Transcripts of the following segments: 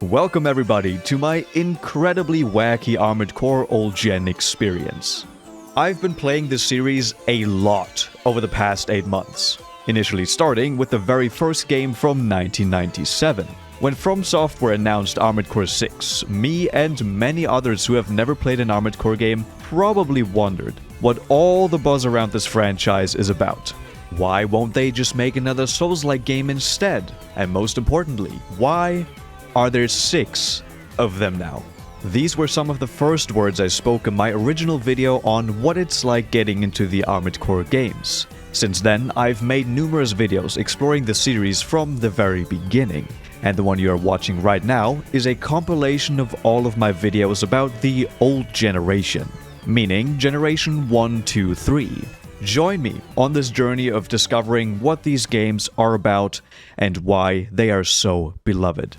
Welcome everybody to my incredibly wacky Armored Core Old Gen experience. I've been playing this series a lot over the past 8 months, initially starting with the very first game from 1997. When Fromsoftware announced Armored Core 6, me and many others who have never played an Armored Core game probably wondered what all the buzz around this franchise is about. Why won't they just make another Souls-like game instead? And most importantly, why are there 6 of them now? These were some of the first words I spoke in my original video on what it's like getting into the Armored Core games. Since then, I've made numerous videos exploring the series from the very beginning. And the one you are watching right now is a compilation of all of my videos about the old generation, meaning Generation 1, 2, 3. Join me on this journey of discovering what these games are about and why they are so beloved.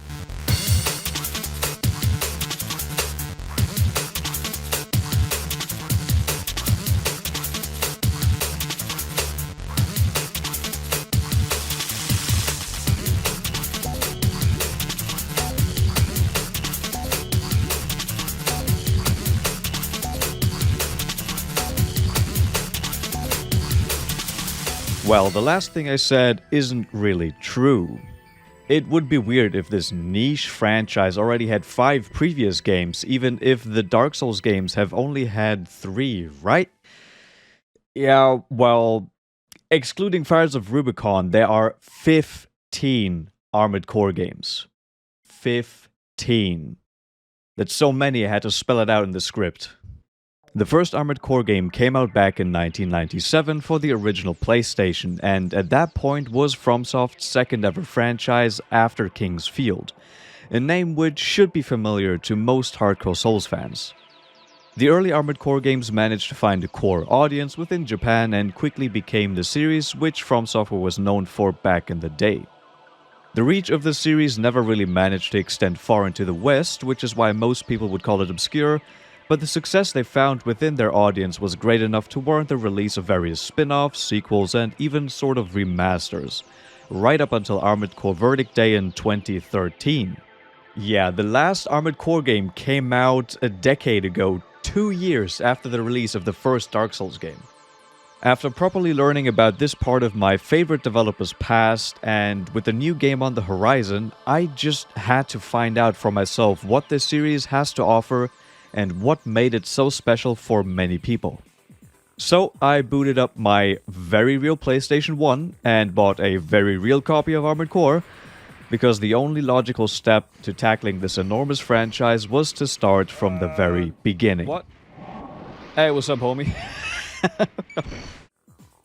Well, the last thing I said isn't really true. It would be weird if this niche franchise already had 5 previous games, even if the Dark Souls games have only had 3, right? Yeah, well, excluding Fires of Rubicon, there are 15 Armored Core games. 15. That's so many I had to spell it out in the script. The first Armored Core game came out back in 1997 for the original PlayStation, and at that point was FromSoft's second ever franchise after King's Field, a name which should be familiar to most hardcore Souls fans. The early Armored Core games managed to find a core audience within Japan and quickly became the series which FromSoftware was known for back in the day. The reach of the series never really managed to extend far into the West, which is why most people would call it obscure, but the success they found within their audience was great enough to warrant the release of various spin-offs, sequels, and even sort of remasters, right up until Armored Core Verdict Day in 2013. Yeah, the last Armored Core game came out a decade ago, 2 years after the release of the first Dark Souls game. After properly learning about this part of my favorite developer's past, and with the new game on the horizon, I just had to find out for myself what this series has to offer and what made it so special for many people. So I booted up my very real PlayStation 1 and bought a very real copy of Armored Core, because the only logical step to tackling this enormous franchise was to start from the very beginning. What? Hey, what's up, homie?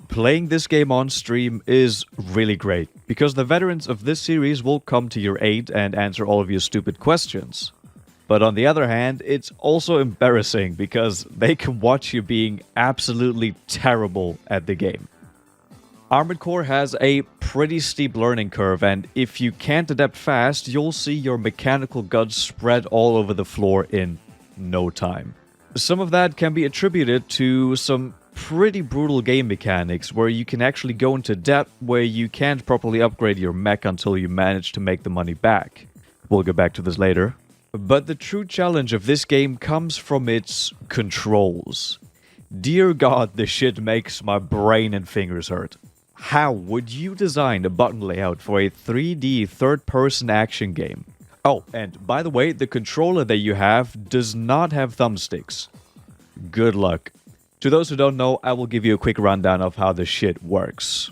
Playing this game on stream is really great, because the veterans of this series will come to your aid and answer all of your stupid questions. But on the other hand, it's also embarrassing because they can watch you being absolutely terrible at the game. Armored Core has a pretty steep learning curve, and if you can't adapt fast, you'll see your mechanical guts spread all over the floor in no time. Some of that can be attributed to some pretty brutal game mechanics, where you can actually go into debt where you can't properly upgrade your mech until you manage to make the money back. We'll get back to this later. But the true challenge of this game comes from its controls. Dear God, this shit makes my brain and fingers hurt. How would you design a button layout for a 3D third-person action game? Oh, and by the way, the controller that you have does not have thumbsticks. Good luck. To those who don't know, I will give you a quick rundown of how this shit works.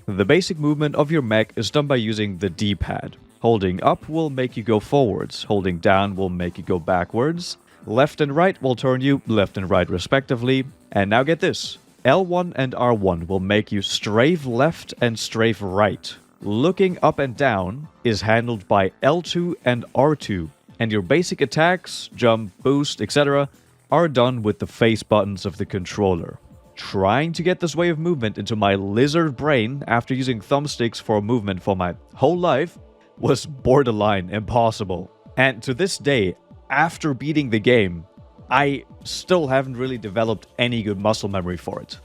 The basic movement of your mech is done by using the D-pad. Holding up will make you go forwards, holding down will make you go backwards, left and right will turn you left and right respectively, and now get this, L1 and R1 will make you strafe left and strafe right. Looking up and down is handled by L2 and R2, and your basic attacks, jump, boost, etc. are done with the face buttons of the controller. Trying to get this way of movement into my lizard brain after using thumbsticks for movement for my whole life was borderline impossible. And to this day, after beating the game, I still haven't really developed any good muscle memory for it.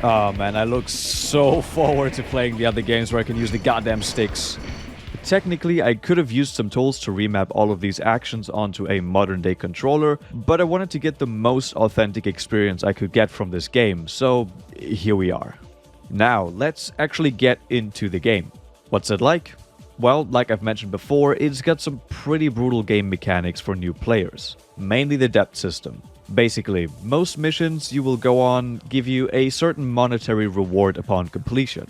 Oh man, I look so forward to playing the other games where I can use the goddamn sticks. Technically, I could have used some tools to remap all of these actions onto a modern day controller, but I wanted to get the most authentic experience I could get from this game, so here we are. Now, let's actually get into the game. What's it like? Well, like I've mentioned before, it's got some pretty brutal game mechanics for new players, mainly the depth system. Basically, most missions you will go on give you a certain monetary reward upon completion.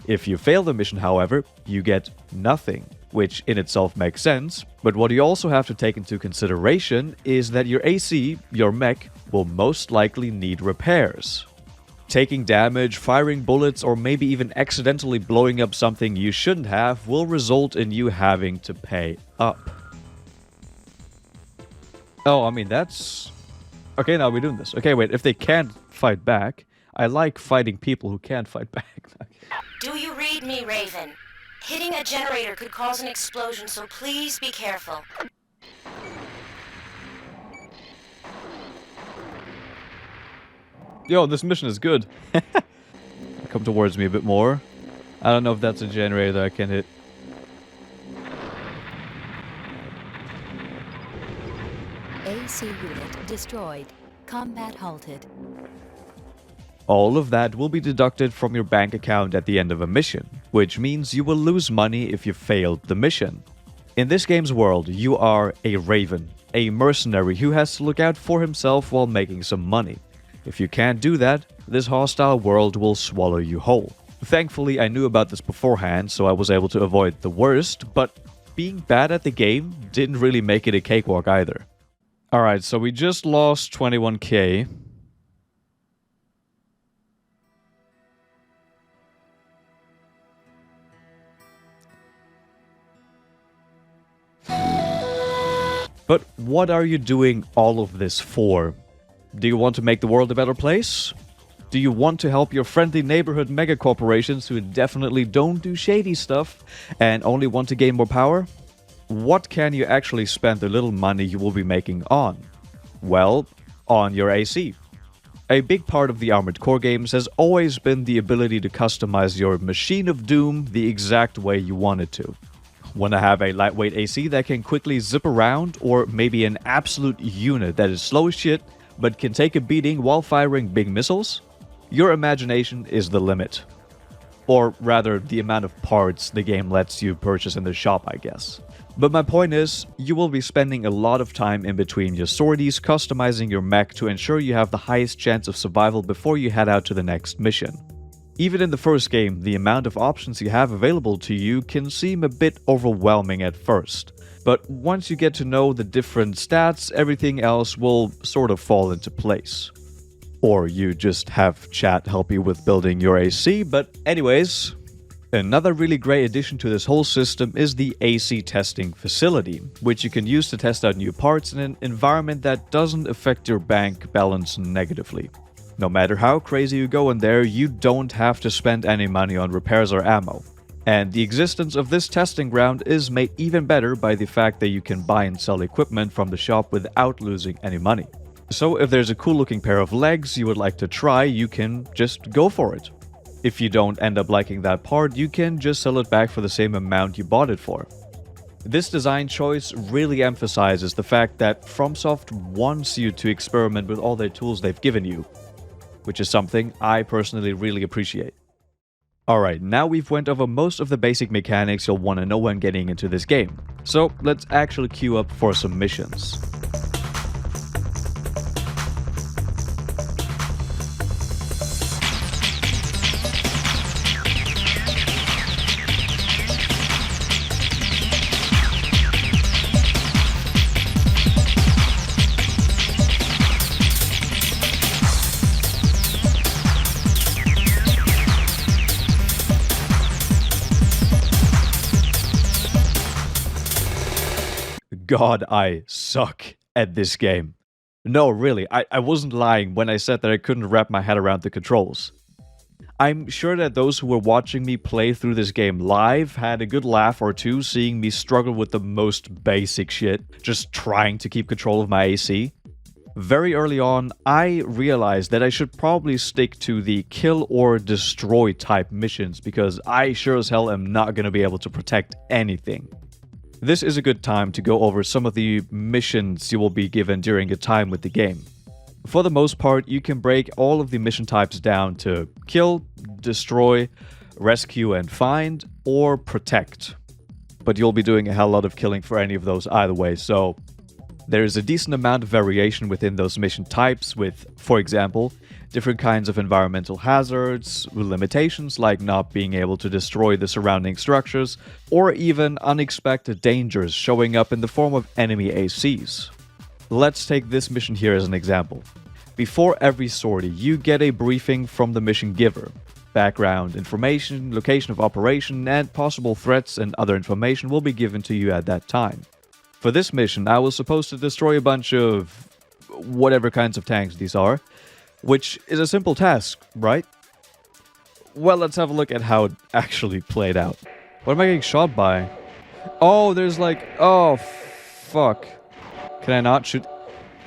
If you fail the mission, however, you get nothing, which in itself makes sense, but what you also have to take into consideration is that your AC, your mech, will most likely need repairs. Taking damage, firing bullets, or maybe even accidentally blowing up something you shouldn't have will result in you having to pay up. Oh, I mean, that's... Okay, now we're doing this. Okay, wait, if they can't fight back, I like fighting people who can't fight back. Do you read me, Raven? Hitting a generator could cause an explosion, so please be careful. Yo, this mission is good. Come towards me a bit more. I don't know if that's a generator that I can hit. AC unit destroyed. Combat halted. All of that will be deducted from your bank account at the end of a mission, which means you will lose money if you failed the mission. In this game's world, you are a Raven, a mercenary who has to look out for himself while making some money. If you can't do that, this hostile world will swallow you whole. Thankfully, I knew about this beforehand, so I was able to avoid the worst, but being bad at the game didn't really make it a cakewalk either. Alright, so we just lost 21k. But what are you doing all of this for? Do you want to make the world a better place? Do you want to help your friendly neighborhood megacorporations who definitely don't do shady stuff and only want to gain more power? What can you actually spend the little money you will be making on? Well, on your AC. A big part of the Armored Core games has always been the ability to customize your machine of doom the exact way you want it to. Want to have a lightweight AC that can quickly zip around, or maybe an absolute unit that is slow as shit but can take a beating while firing big missiles? Your imagination is the limit. Or rather, the amount of parts the game lets you purchase in the shop, I guess. But my point is, you will be spending a lot of time in between your sorties customizing your mech to ensure you have the highest chance of survival before you head out to the next mission. Even in the first game, the amount of options you have available to you can seem a bit overwhelming at first. But once you get to know the different stats, everything else will sort of fall into place. Or you just have chat help you with building your AC, but anyways... Another really great addition to this whole system is the AC testing facility, which you can use to test out new parts in an environment that doesn't affect your bank balance negatively. No matter how crazy you go in there, you don't have to spend any money on repairs or ammo. And the existence of this testing ground is made even better by the fact that you can buy and sell equipment from the shop without losing any money. So if there's a cool looking pair of legs you would like to try, you can just go for it. If you don't end up liking that part, you can just sell it back for the same amount you bought it for. This design choice really emphasizes the fact that FromSoft wants you to experiment with all their tools they've given you, which is something I personally really appreciate. Alright, now we've went over most of the basic mechanics you'll want to know when getting into this game. So let's actually queue up for some missions. God, I suck at this game. No, really, I wasn't lying when I said that I couldn't wrap my head around the controls. I'm sure that those who were watching me play through this game live had a good laugh or two seeing me struggle with the most basic shit, just trying to keep control of my AC. Very early on, I realized that I should probably stick to the kill or destroy type missions because I sure as hell am not going to be able to protect anything. This is a good time to go over some of the missions you will be given during your time with the game. For the most part, you can break all of the mission types down to kill, destroy, rescue and find, or protect. But you'll be doing a hell lot of killing for any of those either way, so there is a decent amount of variation within those mission types with, for example, different kinds of environmental hazards, limitations like not being able to destroy the surrounding structures, or even unexpected dangers showing up in the form of enemy ACs. Let's take this mission here as an example. Before every sortie, you get a briefing from the mission giver. Background information, location of operation, and possible threats and other information will be given to you at that time. For this mission, I was supposed to destroy a bunch of whatever kinds of tanks these are, which is a simple task, right? Well, let's have a look at how it actually played out. What am I getting shot by? Oh, there's like... Oh, fuck. Can I not shoot?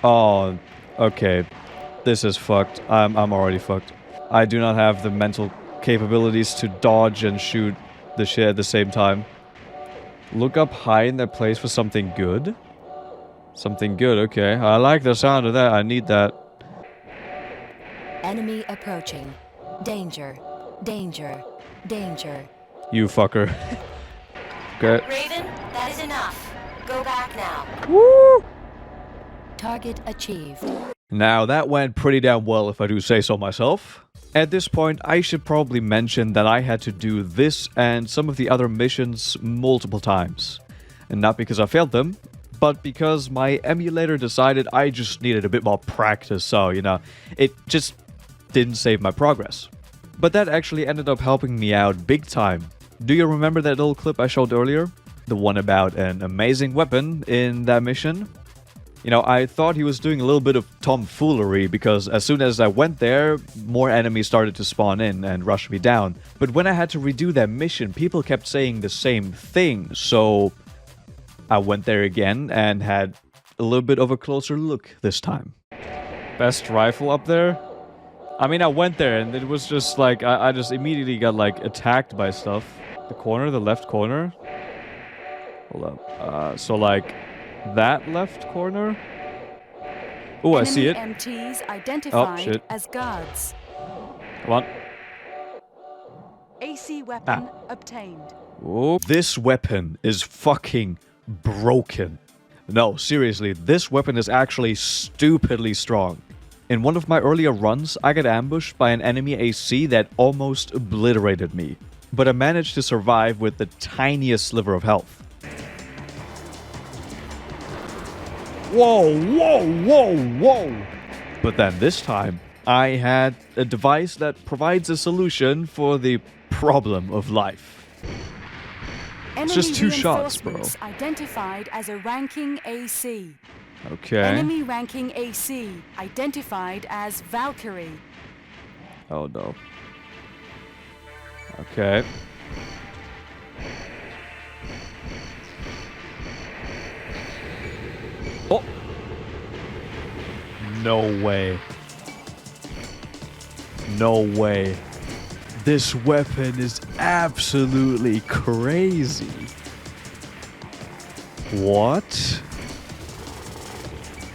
Oh, okay. This is fucked. I'm already fucked. I do not have the mental capabilities to dodge and shoot the shit at the same time. Look up high in that place for something good? Something good, okay. I like the sound of that. I need that. Enemy approaching. Danger. Danger. Danger. You fucker. Okay. Raven, that is enough. Go back now. Woo! Target achieved. Now, that went pretty damn well if I do say so myself. At this point, I should probably mention that I had to do this and some of the other missions multiple times. And not because I failed them, but because my emulator decided I just needed a bit more practice, so, you know, it just didn't save my progress. But that actually ended up helping me out big time. Do you remember that little clip I showed earlier? The one about an amazing weapon in that mission? You know, I thought he was doing a little bit of tomfoolery because as soon as I went there, more enemies started to spawn in and rush me down. But when I had to redo that mission, people kept saying the same thing, so I went there again and had a little bit of a closer look this time. Best rifle up there? I mean, I went there and it was just like, I just immediately got like attacked by stuff. The corner, the left corner? Hold up. So like... that left corner? Oh, I see it. MTs identified as guards. Come on. AC weapon obtained. Oh, this weapon is fucking broken. No, seriously, this weapon is actually stupidly strong. In one of my earlier runs, I got ambushed by an enemy AC that almost obliterated me. But I managed to survive with the tiniest sliver of health. Whoa, whoa, whoa, whoa! But then this time, I had a device that provides a solution for the problem of life. It's just 2 shots, bro. Identified as a ranking AC. Okay. Enemy ranking AC identified as Valkyrie. Oh no. Okay. Oh! No way. No way. This weapon is absolutely crazy. What?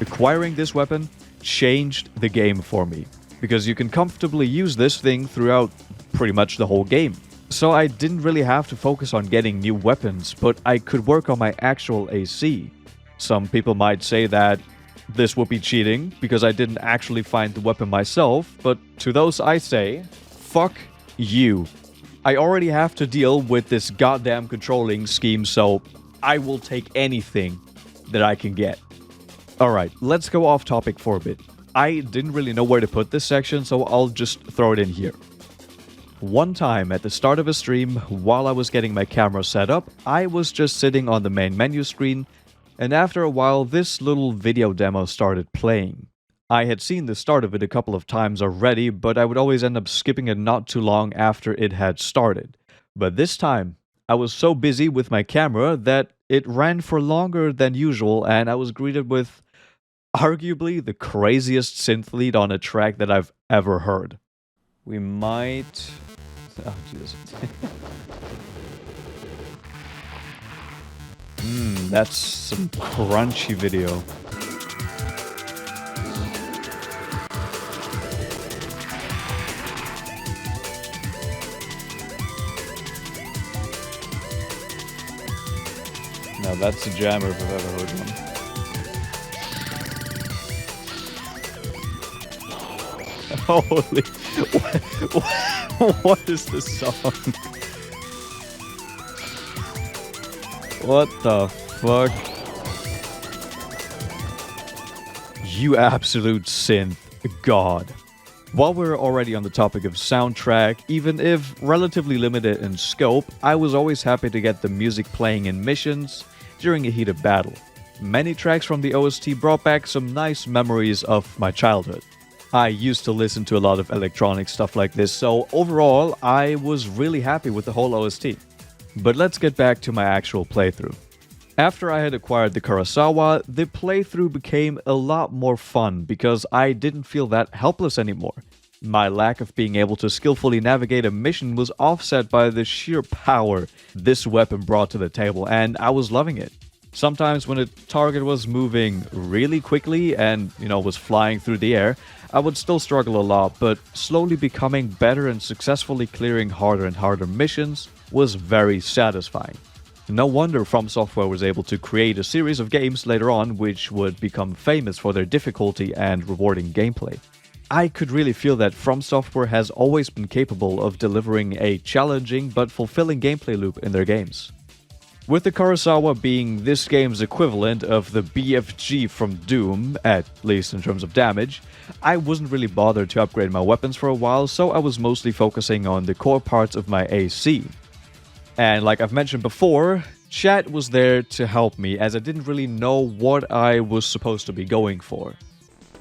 Acquiring this weapon changed the game for me, because you can comfortably use this thing throughout pretty much the whole game. So I didn't really have to focus on getting new weapons, but I could work on my actual AC. Some people might say that this would be cheating, because I didn't actually find the weapon myself, but to those I say, fuck you. I already have to deal with this goddamn controlling scheme, so I will take anything that I can get. Alright, let's go off topic for a bit. I didn't really know where to put this section, so I'll just throw it in here. One time at the start of a stream, while I was getting my camera set up, I was just sitting on the main menu screen, and after a while this little video demo started playing. I had seen the start of it a couple of times already, but I would always end up skipping it not too long after it had started. But this time, I was so busy with my camera that it ran for longer than usual, and I was greeted with arguably the craziest synth lead on a track that I've ever heard. We might... Oh, Jesus. That's some crunchy video. Now that's a jammer if I've ever heard one. Holy... What is this song? What the fuck? You absolute synth god. While we're already on the topic of soundtrack, even if relatively limited in scope, I was always happy to get the music playing in missions during a heated battle. Many tracks from the OST brought back some nice memories of my childhood. I used to listen to a lot of electronic stuff like this, so overall, I was really happy with the whole OST. But let's get back to my actual playthrough. After I had acquired the Kurosawa, the playthrough became a lot more fun because I didn't feel that helpless anymore. My lack of being able to skillfully navigate a mission was offset by the sheer power this weapon brought to the table, and I was loving it. Sometimes when a target was moving really quickly and, was flying through the air, I would still struggle a lot, but slowly becoming better and successfully clearing harder and harder missions was very satisfying. No wonder Fromsoftware was able to create a series of games later on which would become famous for their difficulty and rewarding gameplay. I could really feel that Fromsoftware has always been capable of delivering a challenging but fulfilling gameplay loop in their games. With the Kurosawa being this game's equivalent of the BFG from Doom, at least in terms of damage, I wasn't really bothered to upgrade my weapons for a while, so I was mostly focusing on the core parts of my AC. And like I've mentioned before, chat was there to help me as I didn't really know what I was supposed to be going for.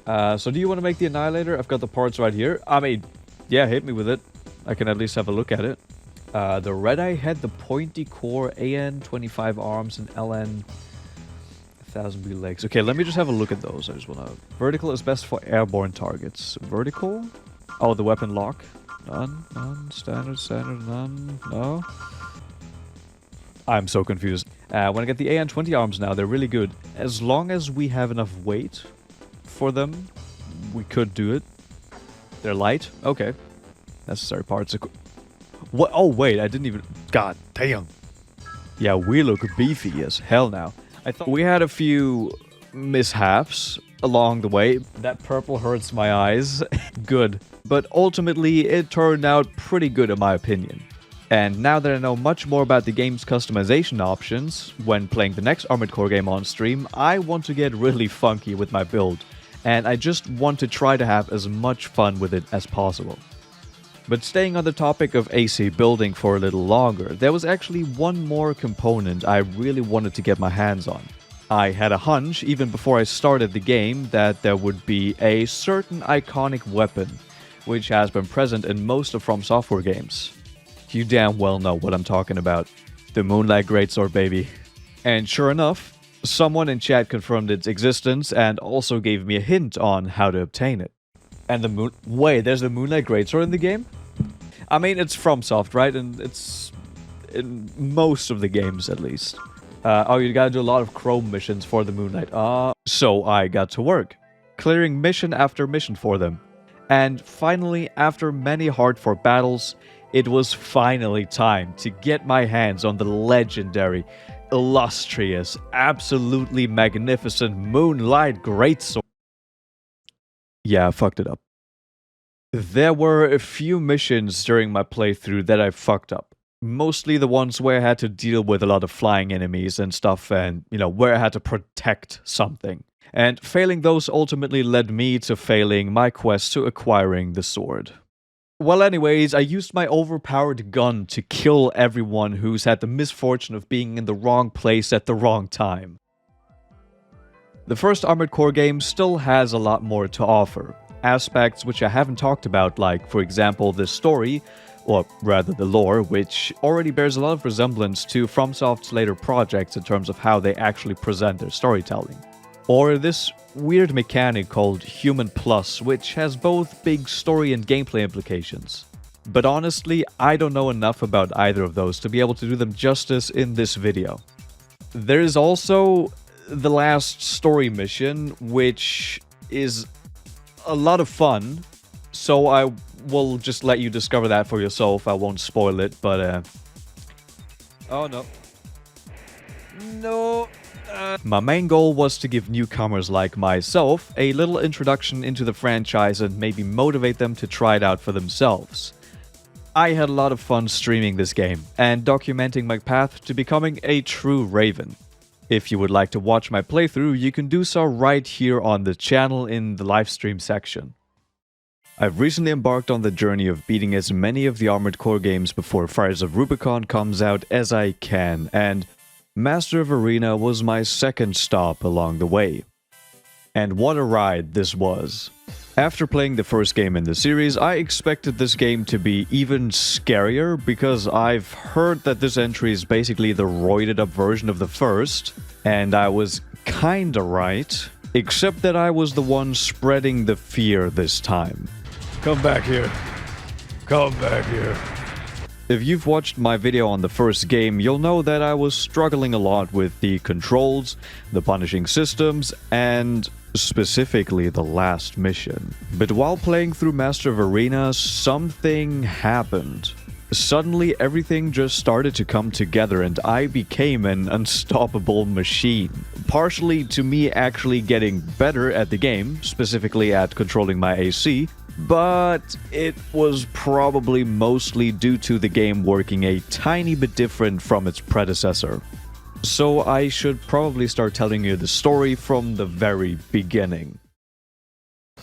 So do you want to make the Annihilator? I've got the parts right here. I mean, yeah, hit me with it. I can at least have a look at it. The red eye had the pointy core, AN 25 arms, and LN 1000 B legs. Okay, let me just have a look at those. I just want to... Vertical is best for airborne targets. Vertical? Oh, the weapon lock. None, standard, none, no. I'm so confused. When I get the AN 20 arms now, they're really good. As long as we have enough weight for them, we could do it. They're light? Okay. Necessary parts. What? Oh, wait, I didn't even... God damn. Yeah, we look beefy as hell now. I thought we had a few mishaps along the way. That purple hurts my eyes. Good. But ultimately, it turned out pretty good in my opinion. And now that I know much more about the game's customization options, when playing the next Armored Core game on stream, I want to get really funky with my build. And I just want to try to have as much fun with it as possible. But staying on the topic of AC building for a little longer, there was actually one more component I really wanted to get my hands on. I had a hunch, even before I started the game, that there would be a certain iconic weapon, which has been present in most of Fromsoftware games. You damn well know what I'm talking about. The Moonlight Greatsword, baby. And sure enough, someone in chat confirmed its existence and also gave me a hint on how to obtain it. And Wait, there's the Moonlight Greatsword in the game? I mean, it's FromSoft, right? And it's... in most of the games, at least. Oh, you gotta do a lot of Chrome missions for the Moonlight. So I got to work, clearing mission after mission for them. And finally, after many hard-fought battles, it was finally time to get my hands on the legendary, illustrious, absolutely magnificent Moonlight Greatsword. Yeah, I fucked it up. There were a few missions during my playthrough that I fucked up. Mostly the ones where I had to deal with a lot of flying enemies and stuff and, where I had to protect something. And failing those ultimately led me to failing my quest to acquiring the sword. Well, anyways, I used my overpowered gun to kill everyone who's had the misfortune of being in the wrong place at the wrong time. The first Armored Core game still has a lot more to offer. Aspects which I haven't talked about, like, for example, the story, or rather the lore, which already bears a lot of resemblance to FromSoft's later projects in terms of how they actually present their storytelling. Or this weird mechanic called Human Plus, which has both big story and gameplay implications. But honestly, I don't know enough about either of those to be able to do them justice in this video. There is also the last story mission, which is a lot of fun, so I will just let you discover that for yourself. I won't spoil it, but oh no. No. My main goal was to give newcomers like myself a little introduction into the franchise and maybe motivate them to try it out for themselves. I had a lot of fun streaming this game and documenting my path to becoming a true Raven. If you would like to watch my playthrough, you can do so right here on the channel in the livestream section. I've recently embarked on the journey of beating as many of the Armored Core games before Fires of Rubicon comes out as I can, and Master of Arena was my second stop along the way. And what a ride this was. After playing the first game in the series, I expected this game to be even scarier because I've heard that this entry is basically the roided up version of the first, and I was kinda right, except that I was the one spreading the fear this time. Come back here. Come back here. If you've watched my video on the first game, you'll know that I was struggling a lot with the controls, the punishing systems, and specifically the last mission. But while playing through Master of Arena, something happened. Suddenly everything just started to come together and I became an unstoppable machine. Partially to me actually getting better at the game, specifically at controlling my AC, but it was probably mostly due to the game working a tiny bit different from its predecessor. So I should probably start telling you the story from the very beginning.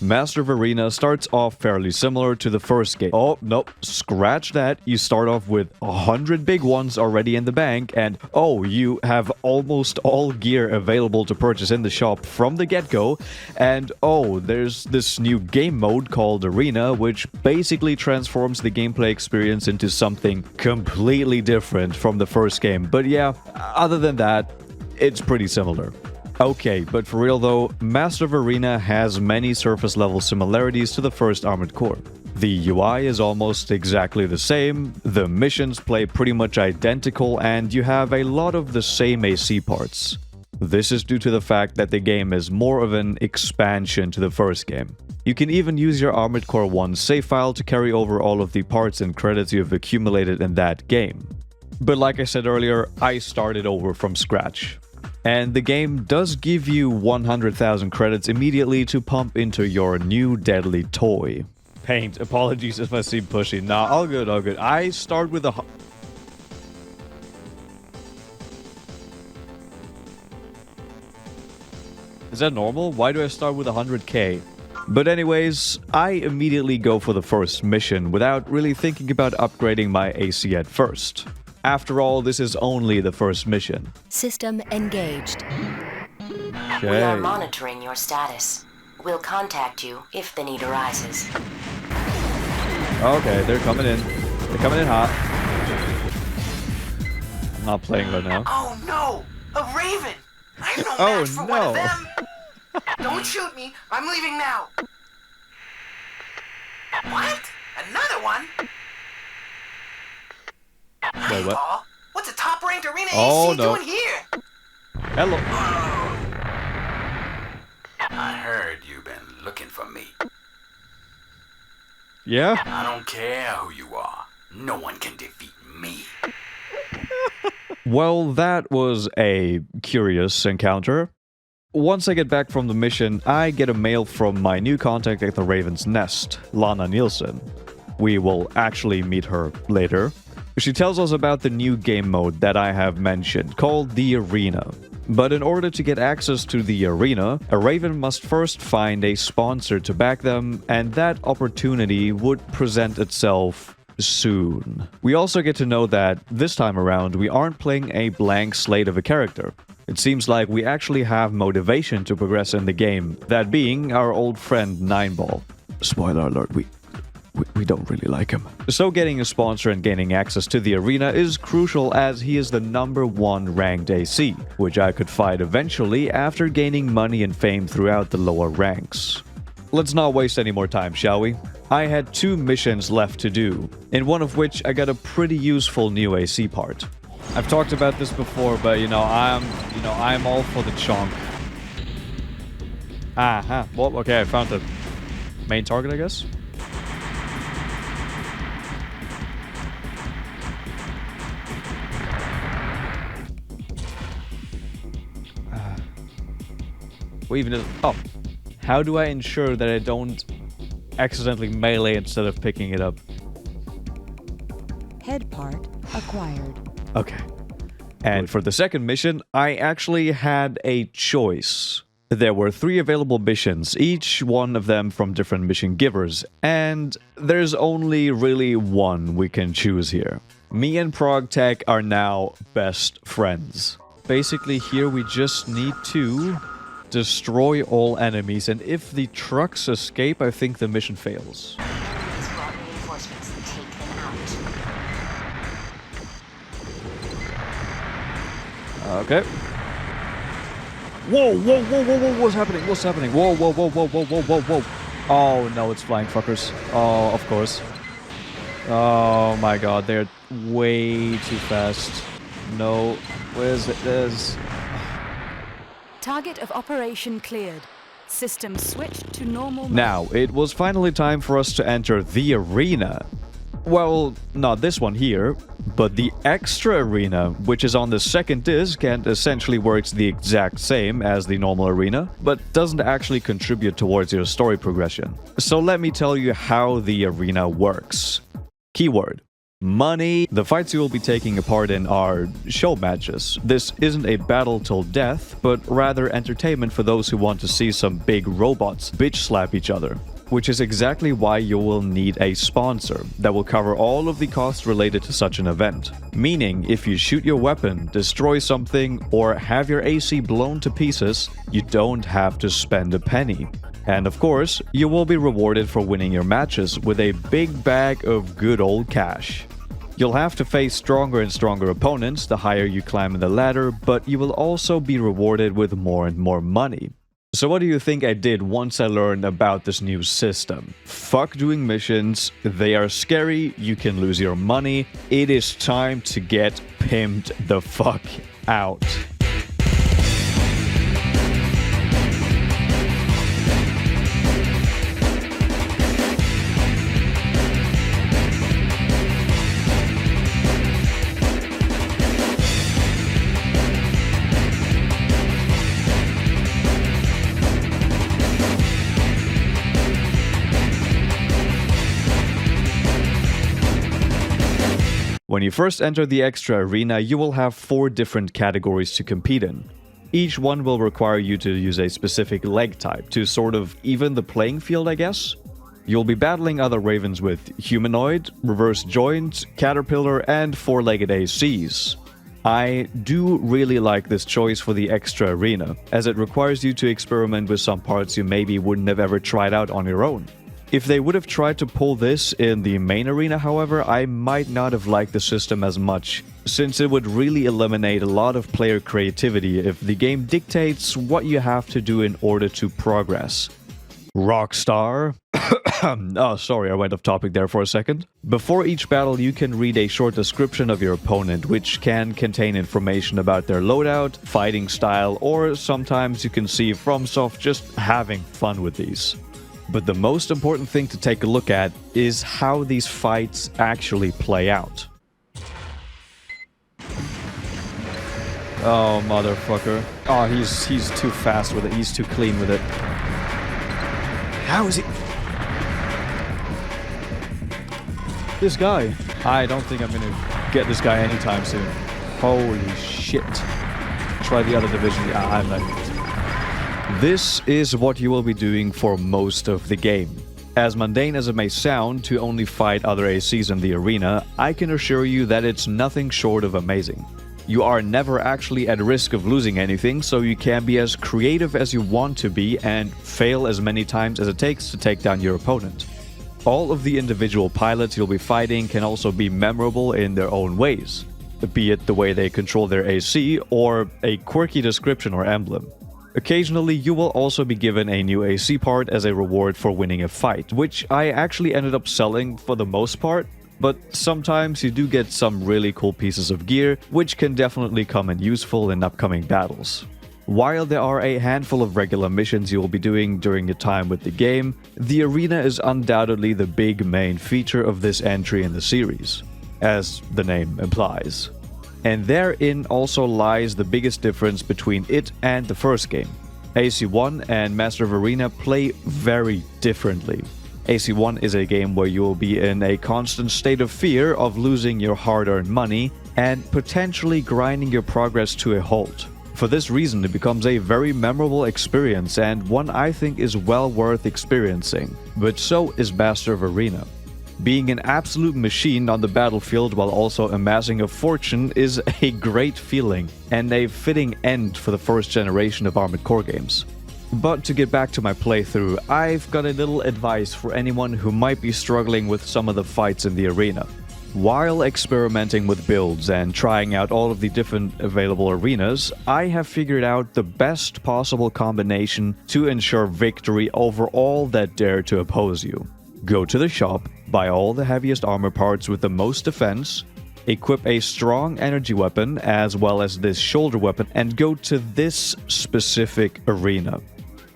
Master of Arena starts off fairly similar to the first game. Oh, nope, scratch that. You start off with 100 big ones already in the bank, and oh, you have almost all gear available to purchase in the shop from the get-go, and oh, there's this new game mode called Arena, which basically transforms the gameplay experience into something completely different from the first game. But yeah, other than that, it's pretty similar. Okay, but for real though, Master of Arena has many surface level similarities to the first Armored Core. The UI is almost exactly the same, the missions play pretty much identical, and you have a lot of the same AC parts. This is due to the fact that the game is more of an expansion to the first game. You can even use your Armored Core 1 save file to carry over all of the parts and credits you've accumulated in that game. But like I said earlier, I started over from scratch. And the game does give you 100,000 credits immediately to pump into your new deadly toy. Paint, apologies if I seem pushy. Nah, all good, all good. I start with a... Is that normal? Why do I start with 100k? But anyways, I immediately go for the first mission without really thinking about upgrading my AC at first. After all, this is only the first mission. System engaged. We are monitoring your status. We'll contact you if the need arises. Okay, they're coming in. They're coming in hot. I'm not playing right now. Oh no! A raven! I'm no match for one of them! Don't shoot me! I'm leaving now! What? Another one? Wait, what? Nineball? What's a top-ranked arena Oh, AC no. doing here? Hello. I heard you've been looking for me. Yeah? I don't care who you are. No one can defeat me. Well, that was a curious encounter. Once I get back from the mission, I get a mail from my new contact at the Raven's Nest, Lana Nielsen. We will actually meet her later. She tells us about the new game mode that I have mentioned, called the Arena. But in order to get access to the Arena, a Raven must first find a sponsor to back them, and that opportunity would present itself soon. We also get to know that, this time around, we aren't playing a blank slate of a character. It seems like we actually have motivation to progress in the game, that being our old friend Nineball. Spoiler alert, we don't really like him. So getting a sponsor and gaining access to the arena is crucial as he is the #1 ranked AC, which I could fight eventually after gaining money and fame throughout the lower ranks. Let's not waste any more time, shall we? I had 2 missions left to do, in one of which I got a pretty useful new AC part. I've talked about this before, but I'm all for the chonk. Well, okay, I found the main target, I guess. How do I ensure that I don't accidentally melee instead of picking it up? Head part acquired. Okay. And for the second mission, I actually had a choice. There were 3 available missions, each one of them from different mission givers, and there's only really one we can choose here. Me and ProgTech are now best friends. Basically, here we just need to destroy all enemies, and if the trucks escape, I think the mission fails. Enemies brought reinforcements. Take them out. Okay. Whoa, what's happening? What's happening? Whoa. Oh, no, it's flying fuckers. Oh, of course. Oh my god, they're way too fast. No, where's it? There's... Target of operation cleared. System switched to normal mode. Now, it was finally time for us to enter the arena. Well, not this one here, but the extra arena, which is on the second disc and essentially works the exact same as the normal arena, but doesn't actually contribute towards your story progression. So let me tell you how the arena works. Keyword: money. The fights you will be taking part in are show matches. This isn't a battle till death, but rather entertainment for those who want to see some big robots bitch slap each other. Which is exactly why you will need a sponsor that will cover all of the costs related to such an event. Meaning, if you shoot your weapon, destroy something, or have your AC blown to pieces, you don't have to spend a penny. And of course, you will be rewarded for winning your matches with a big bag of good old cash. You'll have to face stronger and stronger opponents the higher you climb in the ladder, but you will also be rewarded with more and more money. So what do you think I did once I learned about this new system? Fuck doing missions, they are scary, you can lose your money, it is time to get pimped the fuck out. When you first enter the extra arena, you will have 4 different categories to compete in. Each one will require you to use a specific leg type to sort of even the playing field, I guess. You'll be battling other ravens with humanoid, reverse joint, caterpillar, and 4-legged ACs. I do really like this choice for the extra arena, as it requires you to experiment with some parts you maybe wouldn't have ever tried out on your own. If they would have tried to pull this in the main arena, however, I might not have liked the system as much, since it would really eliminate a lot of player creativity if the game dictates what you have to do in order to progress. Rockstar. Oh, sorry, I went off topic there for a second. Before each battle, you can read a short description of your opponent, which can contain information about their loadout, fighting style, or sometimes you can see Fromsoft just having fun with these. But the most important thing to take a look at is how these fights actually play out. Oh, motherfucker. Oh, he's too fast with it. He's too clean with it. How is he... This guy. I don't think I'm gonna get this guy anytime soon. Holy shit. Try the other division. Yeah, I'm not... This is what you will be doing for most of the game. As mundane as it may sound to only fight other ACs in the arena, I can assure you that it's nothing short of amazing. You are never actually at risk of losing anything, so you can be as creative as you want to be and fail as many times as it takes to take down your opponent. All of the individual pilots you'll be fighting can also be memorable in their own ways, be it the way they control their AC or a quirky description or emblem. Occasionally, you will also be given a new AC part as a reward for winning a fight, which I actually ended up selling for the most part, but sometimes you do get some really cool pieces of gear, which can definitely come in useful in upcoming battles. While there are a handful of regular missions you will be doing during your time with the game, the arena is undoubtedly the big main feature of this entry in the series, as the name implies. And therein also lies the biggest difference between it and the first game. AC1 and Master of Arena play very differently. AC1 is a game where you will be in a constant state of fear of losing your hard-earned money and potentially grinding your progress to a halt. For this reason, it becomes a very memorable experience and one I think is well worth experiencing. But so is Master of Arena. Being an absolute machine on the battlefield while also amassing a fortune is a great feeling and a fitting end for the first generation of Armored Core games. But to get back to my playthrough, I've got a little advice for anyone who might be struggling with some of the fights in the arena. While experimenting with builds and trying out all of the different available arenas, I have figured out the best possible combination to ensure victory over all that dare to oppose you. Go to the shop, buy all the heaviest armor parts with the most defense, equip a strong energy weapon as well as this shoulder weapon, and go to this specific arena.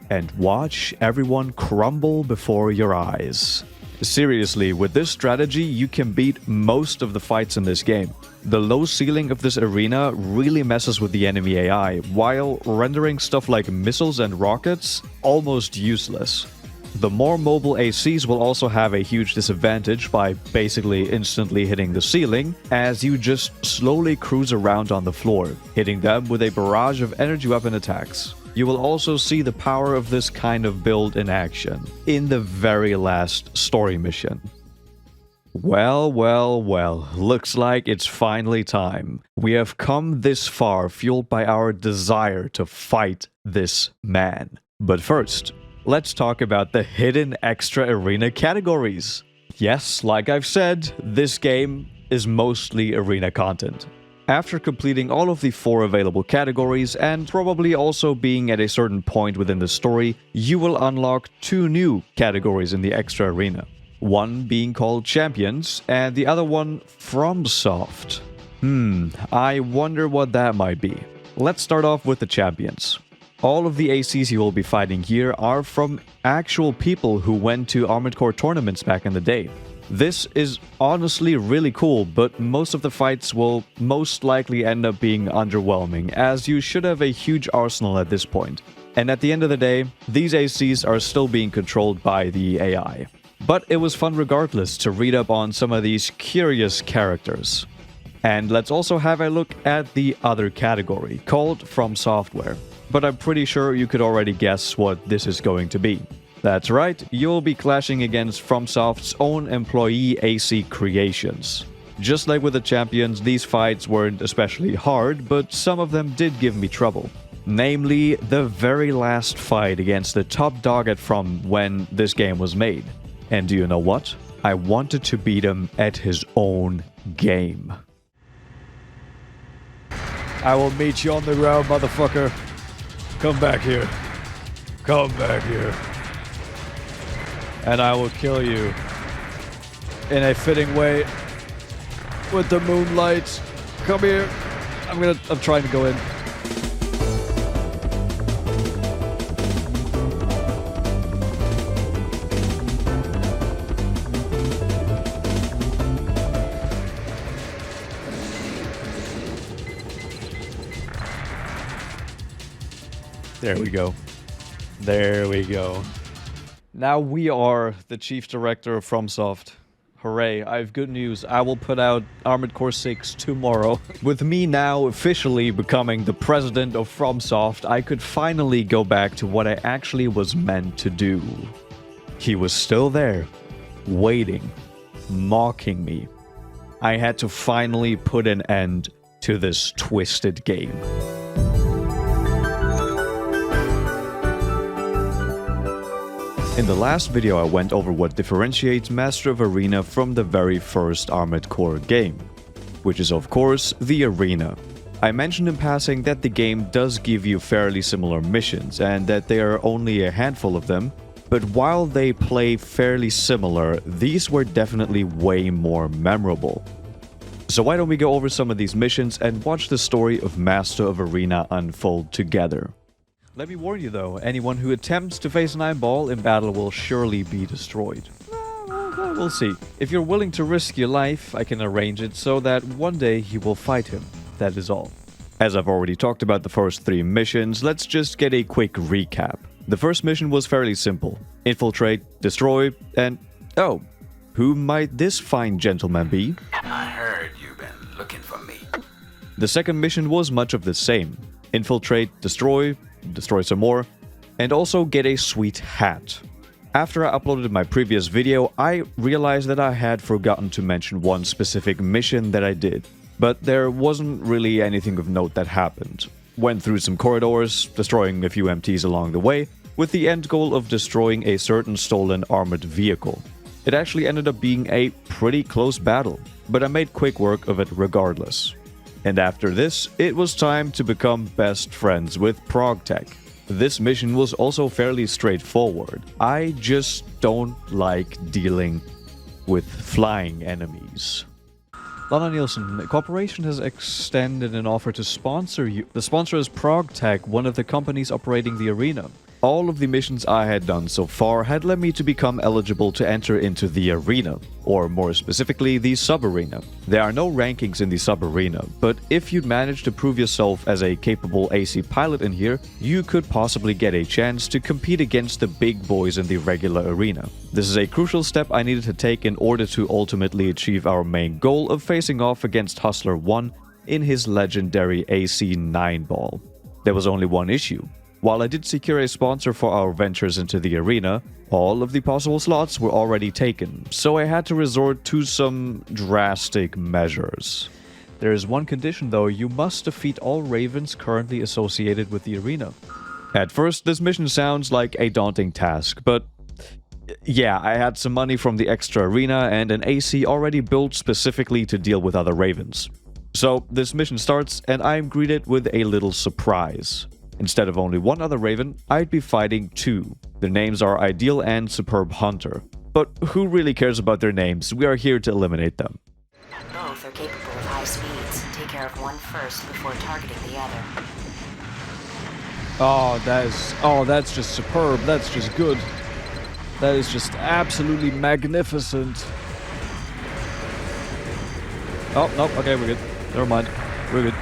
And watch everyone crumble before your eyes. Seriously, with this strategy, you can beat most of the fights in this game. The low ceiling of this arena really messes with the enemy AI, while rendering stuff like missiles and rockets almost useless. The more mobile ACs will also have a huge disadvantage by basically instantly hitting the ceiling, as you just slowly cruise around on the floor, hitting them with a barrage of energy weapon attacks. You will also see the power of this kind of build in action in the very last story mission. Well, looks like it's finally time. We have come this far fueled by our desire to fight this man. But first, let's talk about the hidden extra arena categories. Yes, like I've said, this game is mostly arena content. After completing all of the 4 available categories and probably also being at a certain point within the story, you will unlock 2 new categories in the extra arena. One being called Champions and the other one Fromsoft. I wonder what that might be. Let's start off with the Champions. All of the ACs you will be fighting here are from actual people who went to Armored Core tournaments back in the day. This is honestly really cool, but most of the fights will most likely end up being underwhelming, as you should have a huge arsenal at this point. And at the end of the day, these ACs are still being controlled by the AI. But it was fun regardless to read up on some of these curious characters. And let's also have a look at the other category, called Fromsoftware. But I'm pretty sure you could already guess what this is going to be. That's right, you'll be clashing against FromSoft's own employee AC creations. Just like with the Champions, these fights weren't especially hard, but some of them did give me trouble. Namely, the very last fight against the top dog at From when this game was made. And do you know what? I wanted to beat him at his own game. I will meet you on the ground, motherfucker. Come back here. Come back here. And I will kill you in a fitting way with the moonlight. Come here. I'm trying to go in. There we go. There we go. Now we are the Chief Director of FromSoft. Hooray, I have good news. I will put out Armored Core 6 tomorrow. With me now officially becoming the president of FromSoft, I could finally go back to what I actually was meant to do. He was still there, waiting, mocking me. I had to finally put an end to this twisted game. In the last video I went over what differentiates Master of Arena from the very first Armored Core game, which is of course the arena. I mentioned in passing that the game does give you fairly similar missions and that there are only a handful of them, but while they play fairly similar, these were definitely way more memorable. So why don't we go over some of these missions and watch the story of Master of Arena unfold together. Let me warn you though, anyone who attempts to face Nineball in battle will surely be destroyed. Well, we'll see. If you're willing to risk your life, I can arrange it so that one day you will fight him. That is all. As I've already talked about the first 3 missions, let's just get a quick recap. The first mission was fairly simple. Infiltrate, destroy, and... oh, who might this fine gentleman be? I heard you've been looking for me. The second mission was much of the same. Infiltrate, destroy some more, and also get a sweet hat. After I uploaded my previous video, I realized that I had forgotten to mention one specific mission that I did. But there wasn't really anything of note that happened. Went through some corridors, destroying a few MTs along the way, with the end goal of destroying a certain stolen armored vehicle. It actually ended up being a pretty close battle, but I made quick work of it regardless. And after this, it was time to become best friends with ProgTech. This mission was also fairly straightforward. I just don't like dealing with flying enemies. Lana Nielsen, the corporation has extended an offer to sponsor you. The sponsor is ProgTech, one of the companies operating the arena. All of the missions I had done so far had led me to become eligible to enter into the arena, or more specifically, the sub-arena. There are no rankings in the sub-arena, but if you'd managed to prove yourself as a capable AC pilot in here, you could possibly get a chance to compete against the big boys in the regular arena. This is a crucial step I needed to take in order to ultimately achieve our main goal of facing off against Hustler 1 in his legendary AC Nineball. There was only one issue. While I did secure a sponsor for our ventures into the arena, all of the possible slots were already taken, so I had to resort to some drastic measures. There is one condition though, you must defeat all ravens currently associated with the arena. At first, this mission sounds like a daunting task, but yeah, I had some money from the extra arena and an AC already built specifically to deal with other ravens. So this mission starts and I am greeted with a little surprise. Instead of only one other raven, I'd be fighting 2. Their names are Ideal and Superb Hunter. But who really cares about their names? We are here to eliminate them. Both are capable of high speeds. Take care of one first before targeting the other. Oh, that's just superb. That's just good. That is just absolutely magnificent. Oh, no, okay, we're good. Never mind. We're good.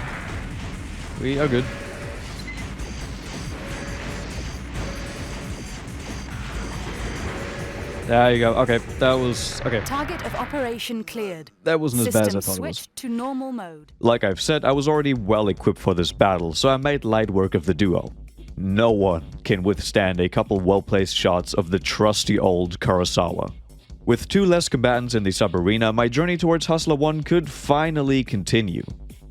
We are good. There you go. Okay, that was... okay. Target of operation cleared. That wasn't as bad as I System thought it was. switched to normal mode. Like I've said, I was already well equipped for this battle, so I made light work of the duo. No one can withstand a couple well-placed shots of the trusty old Kurosawa. With 2 less combatants in the sub-arena, my journey towards Hustler 1 could finally continue.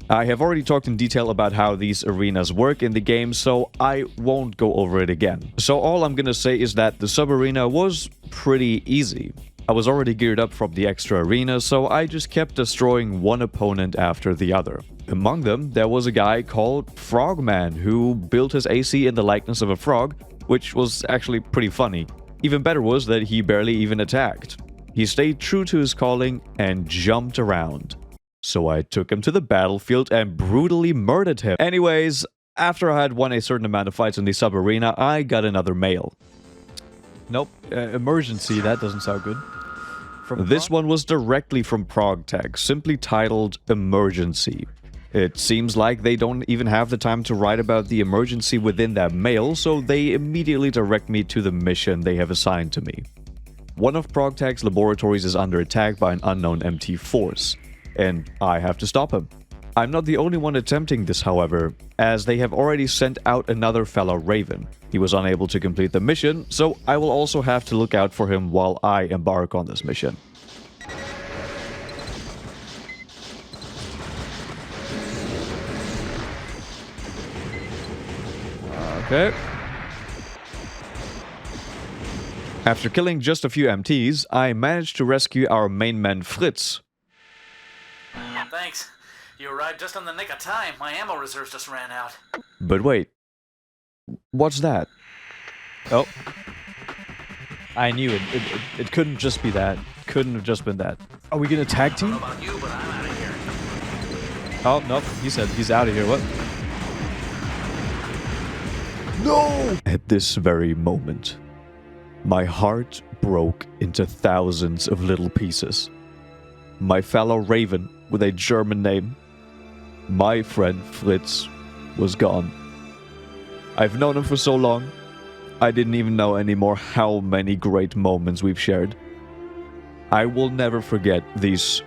I have already talked in detail about how these arenas work in the game, so I won't go over it again. So all I'm gonna say is that the sub-arena was pretty easy. I was already geared up from the extra arena, so I just kept destroying one opponent after the other. Among them, there was a guy called Frogman who built his AC in the likeness of a frog, which was actually pretty funny. Even better was that he barely even attacked. He stayed true to his calling and jumped around. So I took him to the battlefield and brutally murdered him. Anyways, after I had won a certain amount of fights in the sub-arena, I got another mail. Nope, emergency, that doesn't sound good. This one was directly from ProgTech, simply titled Emergency. It seems like they don't even have the time to write about the emergency within that mail, so they immediately direct me to the mission they have assigned to me. One of ProgTech's laboratories is under attack by an unknown MT force, and I have to stop him. I'm not the only one attempting this, however, as they have already sent out another fellow Raven. He was unable to complete the mission, so I will also have to look out for him while I embark on this mission. Okay. After killing just a few MTs, I managed to rescue our main man Fritz. Thanks. You arrived just on the nick of time. My ammo reserves just ran out. But wait. What's that? Oh. I knew it. It couldn't just be that. Couldn't have just been that. Are we gonna tag team? I don't know about you, but I'm out of here. Oh, nope. He said he's out of here. What? No! At this very moment, my heart broke into thousands of little pieces. My fellow Raven with a German name, my friend Fritz, was gone. I've known him for so long, I didn't even know anymore how many great moments we've shared. I will never forget these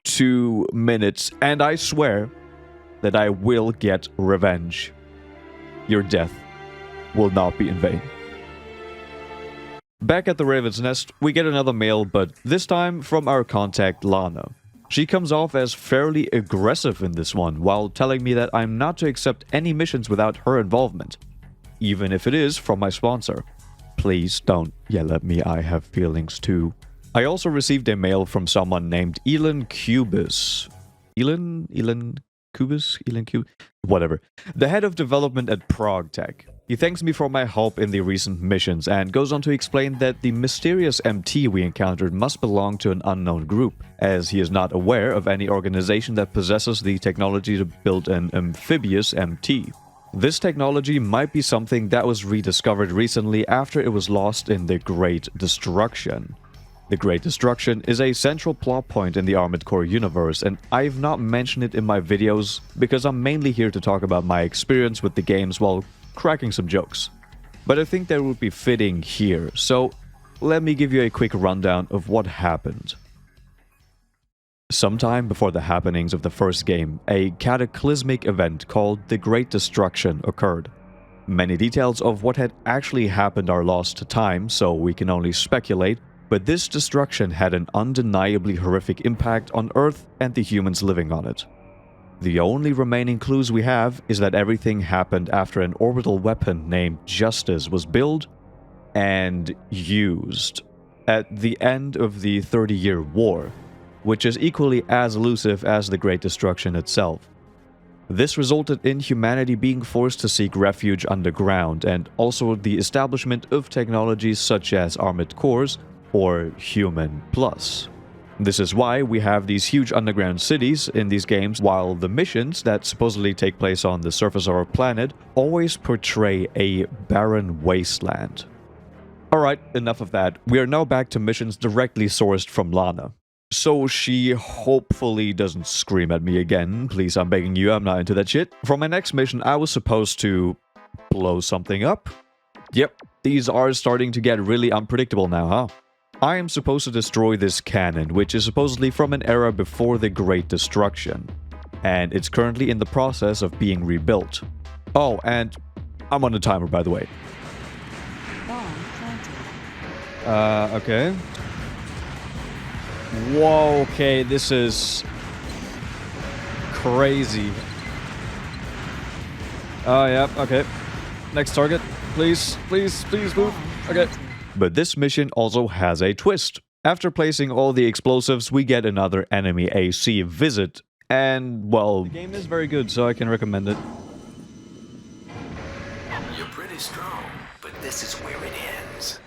2 minutes, and I swear that I will get revenge. Your death will not be in vain. Back at the Raven's Nest, we get another mail, but this time from our contact Lana. She comes off as fairly aggressive in this one, while telling me that I'm not to accept any missions without her involvement, even if it is from my sponsor. Please don't yell at me, I have feelings too. I also received a mail from someone named Elon Cubis. Elon Cubis? Whatever. The head of development at ProgTech. He thanks me for my help in the recent missions and goes on to explain that the mysterious MT we encountered must belong to an unknown group, as he is not aware of any organization that possesses the technology to build an amphibious MT. This technology might be something that was rediscovered recently after it was lost in the Great Destruction. The Great Destruction is a central plot point in the Armored Core universe, and I've not mentioned it in my videos because I'm mainly here to talk about my experience with the games while cracking some jokes. But I think that would be fitting here, so let me give you a quick rundown of what happened. Sometime before the happenings of the first game, a cataclysmic event called the Great Destruction occurred. Many details of what had actually happened are lost to time, so we can only speculate, but this destruction had an undeniably horrific impact on Earth and the humans living on it. The only remaining clues we have is that everything happened after an orbital weapon named Justice was built and used at the end of the 30-Year War, which is equally as elusive as the Great Destruction itself. This resulted in humanity being forced to seek refuge underground, and also the establishment of technologies such as armored cores or Human Plus. This is why we have these huge underground cities in these games, while the missions that supposedly take place on the surface of our planet always portray a barren wasteland. Alright, enough of that. We are now back to missions directly sourced from Lana. So she hopefully doesn't scream at me again. Please, I'm begging you, I'm not into that shit. For my next mission, I was supposed to blow something up. Yep, these are starting to get really unpredictable now, huh? I am supposed to destroy this cannon, which is supposedly from an era before the Great Destruction, and it's currently in the process of being rebuilt. Oh, and I'm on a timer, by the way. Bomb planted. Okay. Whoa, okay, this is crazy. Oh, yeah, okay. Next target. Please, please, please move. Okay. But this mission also has a twist. After placing all the explosives, we get another enemy AC visit, and, well, the game is very good, so I can recommend it. You're pretty strong, but this is where it ends.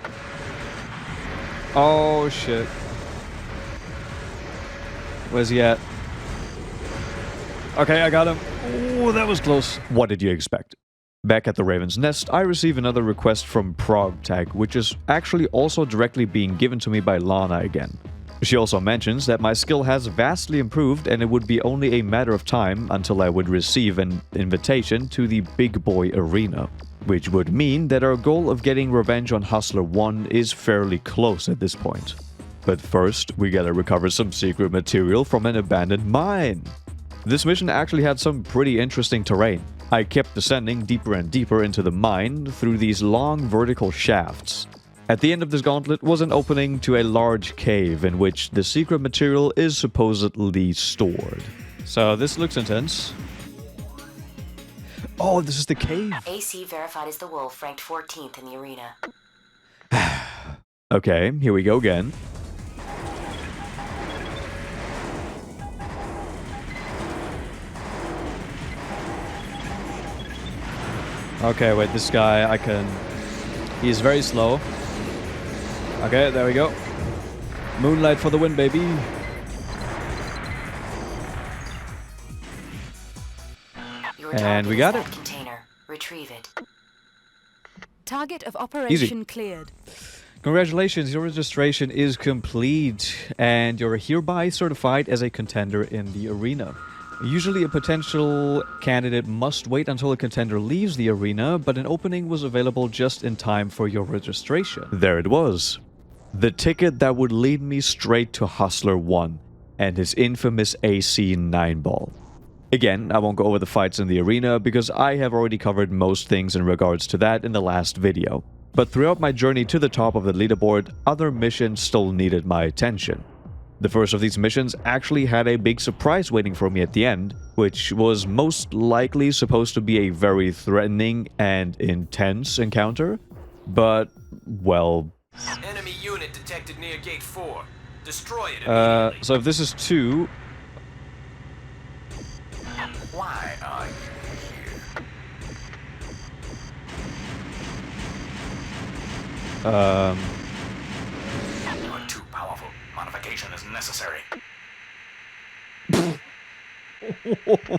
Oh, shit. Where's he at? Okay, I got him. Oh, that was close. What did you expect? Back at the Raven's Nest, I receive another request from ProgTech, which is actually also directly being given to me by Lana again. She also mentions that my skill has vastly improved and it would be only a matter of time until I would receive an invitation to the Big Boy Arena, which would mean that our goal of getting revenge on Hustler 1 is fairly close at this point. But first, we gotta recover some secret material from an abandoned mine. This mission actually had some pretty interesting terrain. I kept descending deeper and deeper into the mine through these long vertical shafts. At the end of this gauntlet was an opening to a large cave in which the secret material is supposedly stored. So this looks intense. Oh, this is the cave. AC verified as the Wolf, ranked 14th in the arena. Okay, here we go again. Okay, wait, this guy, I can... He's very slow. Okay, there we go. Moonlight for the win, baby. And we got it. Container. Retrieve it. Target of operation cleared. Congratulations, your registration is complete, and you're hereby certified as a contender in the arena. Usually a potential candidate must wait until a contender leaves the arena, but an opening was available just in time for your registration. There it was. The ticket that would lead me straight to Hustler 1 and his infamous AC Nineball. Again, I won't go over the fights in the arena because I have already covered most things in regards to that in the last video. But throughout my journey to the top of the leaderboard, other missions still needed my attention. The first of these missions actually had a big surprise waiting for me at the end, which was most likely supposed to be a very threatening and intense encounter, but, well... Enemy unit detected near gate 4. Destroy it immediately. So if this is 2... Why are you here? You are too powerful. Modification is necessary.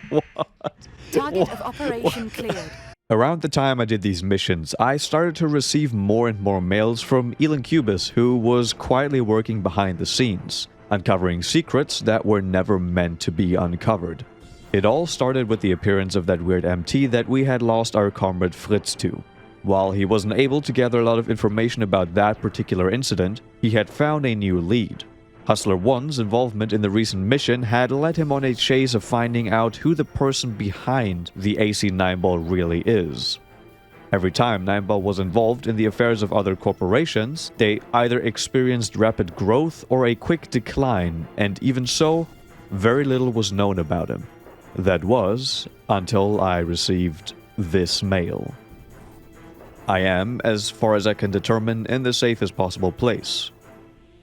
What? Target of operation cleared. Around the time I did these missions, I started to receive more and more mails from Elon Cubis, who was quietly working behind the scenes, uncovering secrets that were never meant to be uncovered. It all started with the appearance of that weird MT that we had lost our comrade Fritz to. While he wasn't able to gather a lot of information about that particular incident, he had found a new lead. Hustler 1's involvement in the recent mission had led him on a chase of finding out who the person behind the AC Nineball really is. Every time Nineball was involved in the affairs of other corporations, they either experienced rapid growth or a quick decline, and even so, very little was known about him. That was until I received this mail. I am, as far as I can determine, in the safest possible place.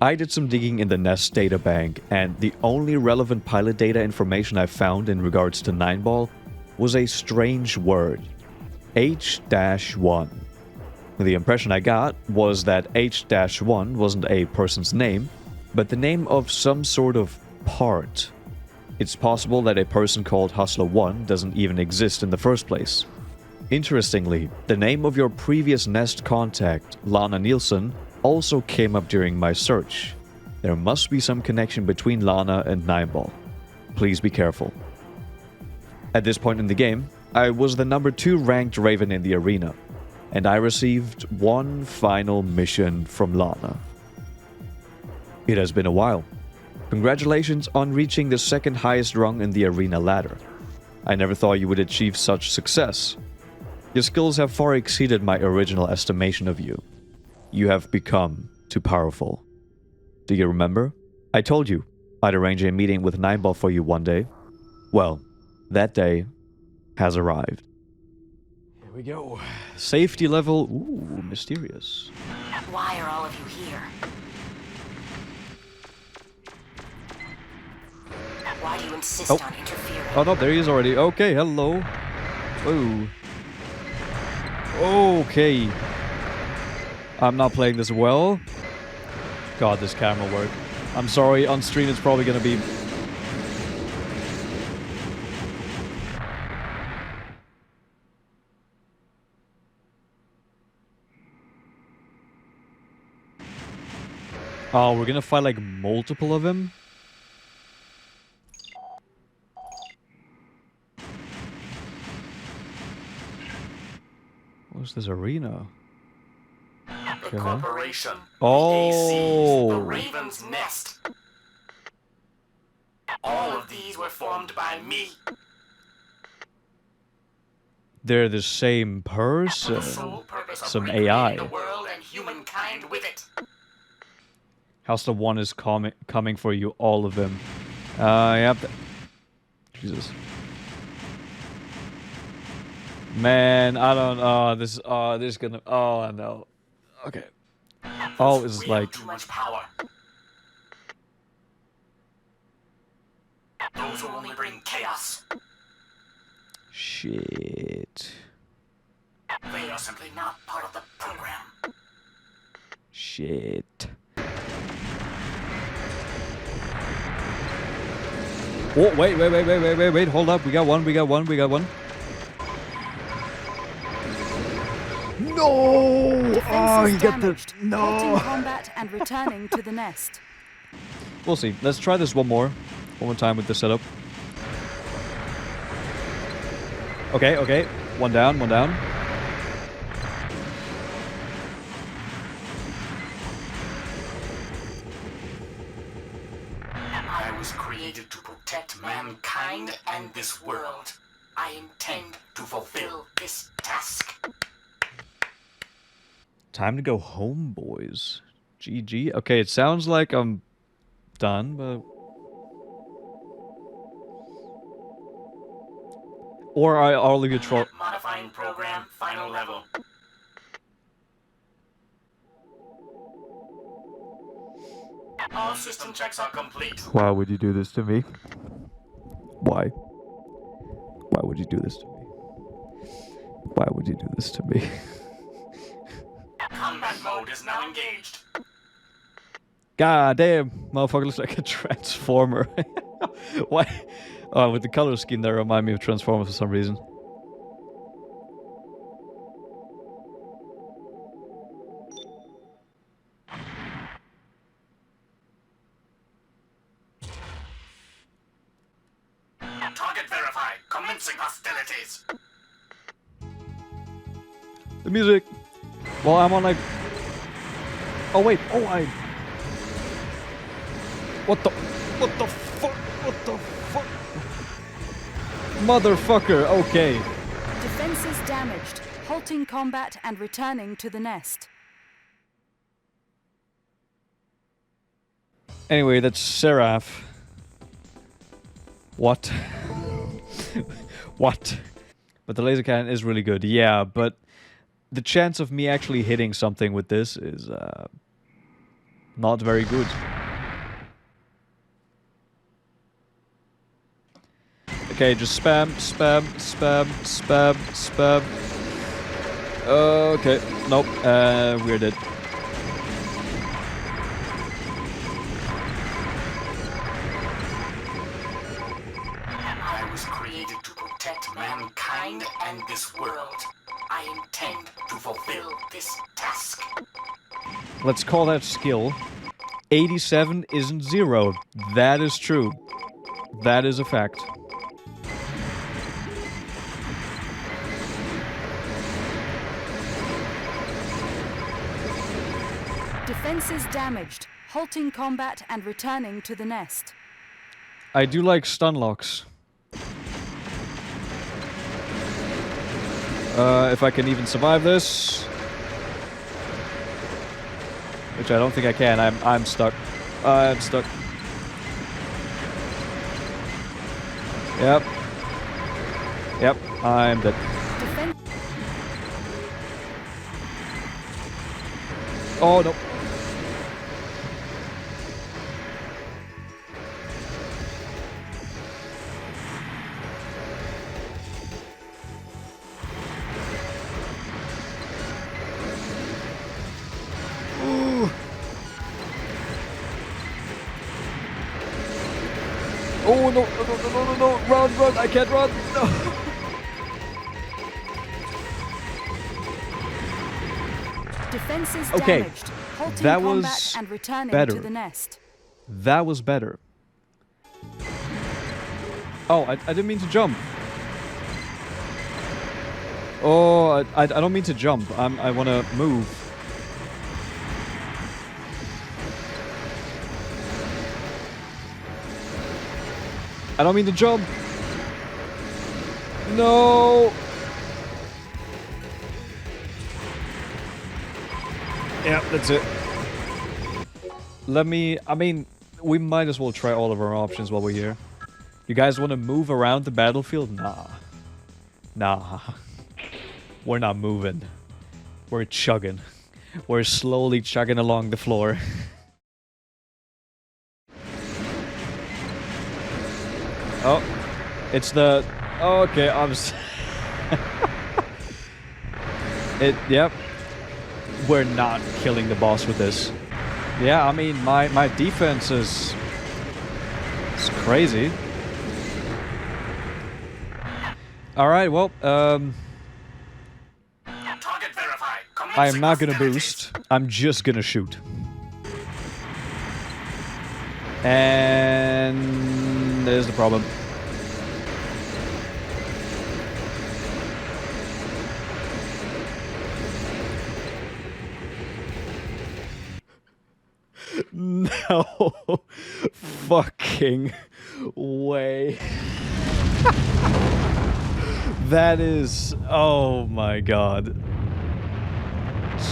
I did some digging in the Nest databank, and the only relevant pilot data information I found in regards to Nineball was a strange word. H-1. The impression I got was that H-1 wasn't a person's name, but the name of some sort of part. It's possible that a person called Hustler 1 doesn't even exist in the first place. Interestingly, the name of your previous Nest contact, Lana Nielsen, also came up during my search. There must be some connection between Lana and Nineball. Please be careful. At this point in the game, I was the number 2 ranked Raven in the arena, and I received one final mission from Lana. It has been a while. Congratulations on reaching the second highest rung in the arena ladder. I never thought you would achieve such success. Your skills have far exceeded my original estimation of you. You have become too powerful. Do you remember? I told you I'd arrange a meeting with Nineball for you one day. Well, that day has arrived. Here we go. Safety level, ooh, mysterious. Why are all of you here? Why do you insist on interfering? Oh no, there he is already. Okay, hello. Whoa. Okay. I'm not playing this well. God, this camera work. I'm sorry, on stream it's probably gonna be... Oh, we're gonna fight like multiple of him? What's this arena? The corporation. Oh. The Raven's Nest. All of these were formed by me. They're the same person. The sole purpose of Some recreating AI. the world and humankind with it. Hustler 1 is coming for you, all of them. Yep. Jesus. Man, I don't... this is gonna... Oh, no. Okay. Oh, it's like... Too much power. Those will only bring chaos. Shit. They are simply not part of the program. Shit. Oh, wait, hold up. We got one. No! Oh, he got the... Halting combat and returning to the nest. We'll see. Let's try this one more time with the setup. Okay. One down. I was created to protect mankind and this world. I intend to fulfill this task. Time to go home, boys. GG. Okay, it sounds like I'm done, but... Or I'll leave you troll... Modifying program, final level. All system checks are complete. Why would you do this to me? Why? Why would you do this to me? Why would you do this to me? Combat mode is now engaged. God damn, motherfucker looks like a transformer. Why? Oh, with the color scheme that remind me of Transformers for some reason. Target verified. Commencing hostilities. The music. Well, I'm on like... Oh wait, What the fuck? Motherfucker, okay. Defenses damaged. Halting combat and returning to the nest. Anyway, that's Seraph. What? What? But the laser cannon is really good, yeah, but the chance of me actually hitting something with this is not very good. Okay, just spam. Okay, nope, we're dead. I was created to protect mankind and this world. I intend to fulfill this task. Let's call that skill. 87 isn't 0. That is true. That is a fact. Defenses damaged. Halting combat and returning to the nest. I do like stun locks. If I can even survive this. Which I don't think I can. I'm stuck. I'm stuck. Yep. I'm dead. Oh no. Oh no, no, run, I can't run, no. Defenses Okay, damaged. Halting that combat was and returning better. to the nest. That was better. Oh, I didn't mean to jump. Oh, I don't mean to jump. I want to move. I don't mean to jump. No. Yeah, that's it. I mean, we might as well try all of our options while we're here. You guys want to move around the battlefield? Nah. We're not moving. We're chugging. We're slowly chugging along the floor. Oh, it's the... Oh, okay, Yep. We're not killing the boss with this. Yeah, I mean, my defense is... It's crazy. Alright, well, Target verified. I am not gonna boost. I'm just gonna shoot. And... there's the problem. No fucking way. That is... oh my god.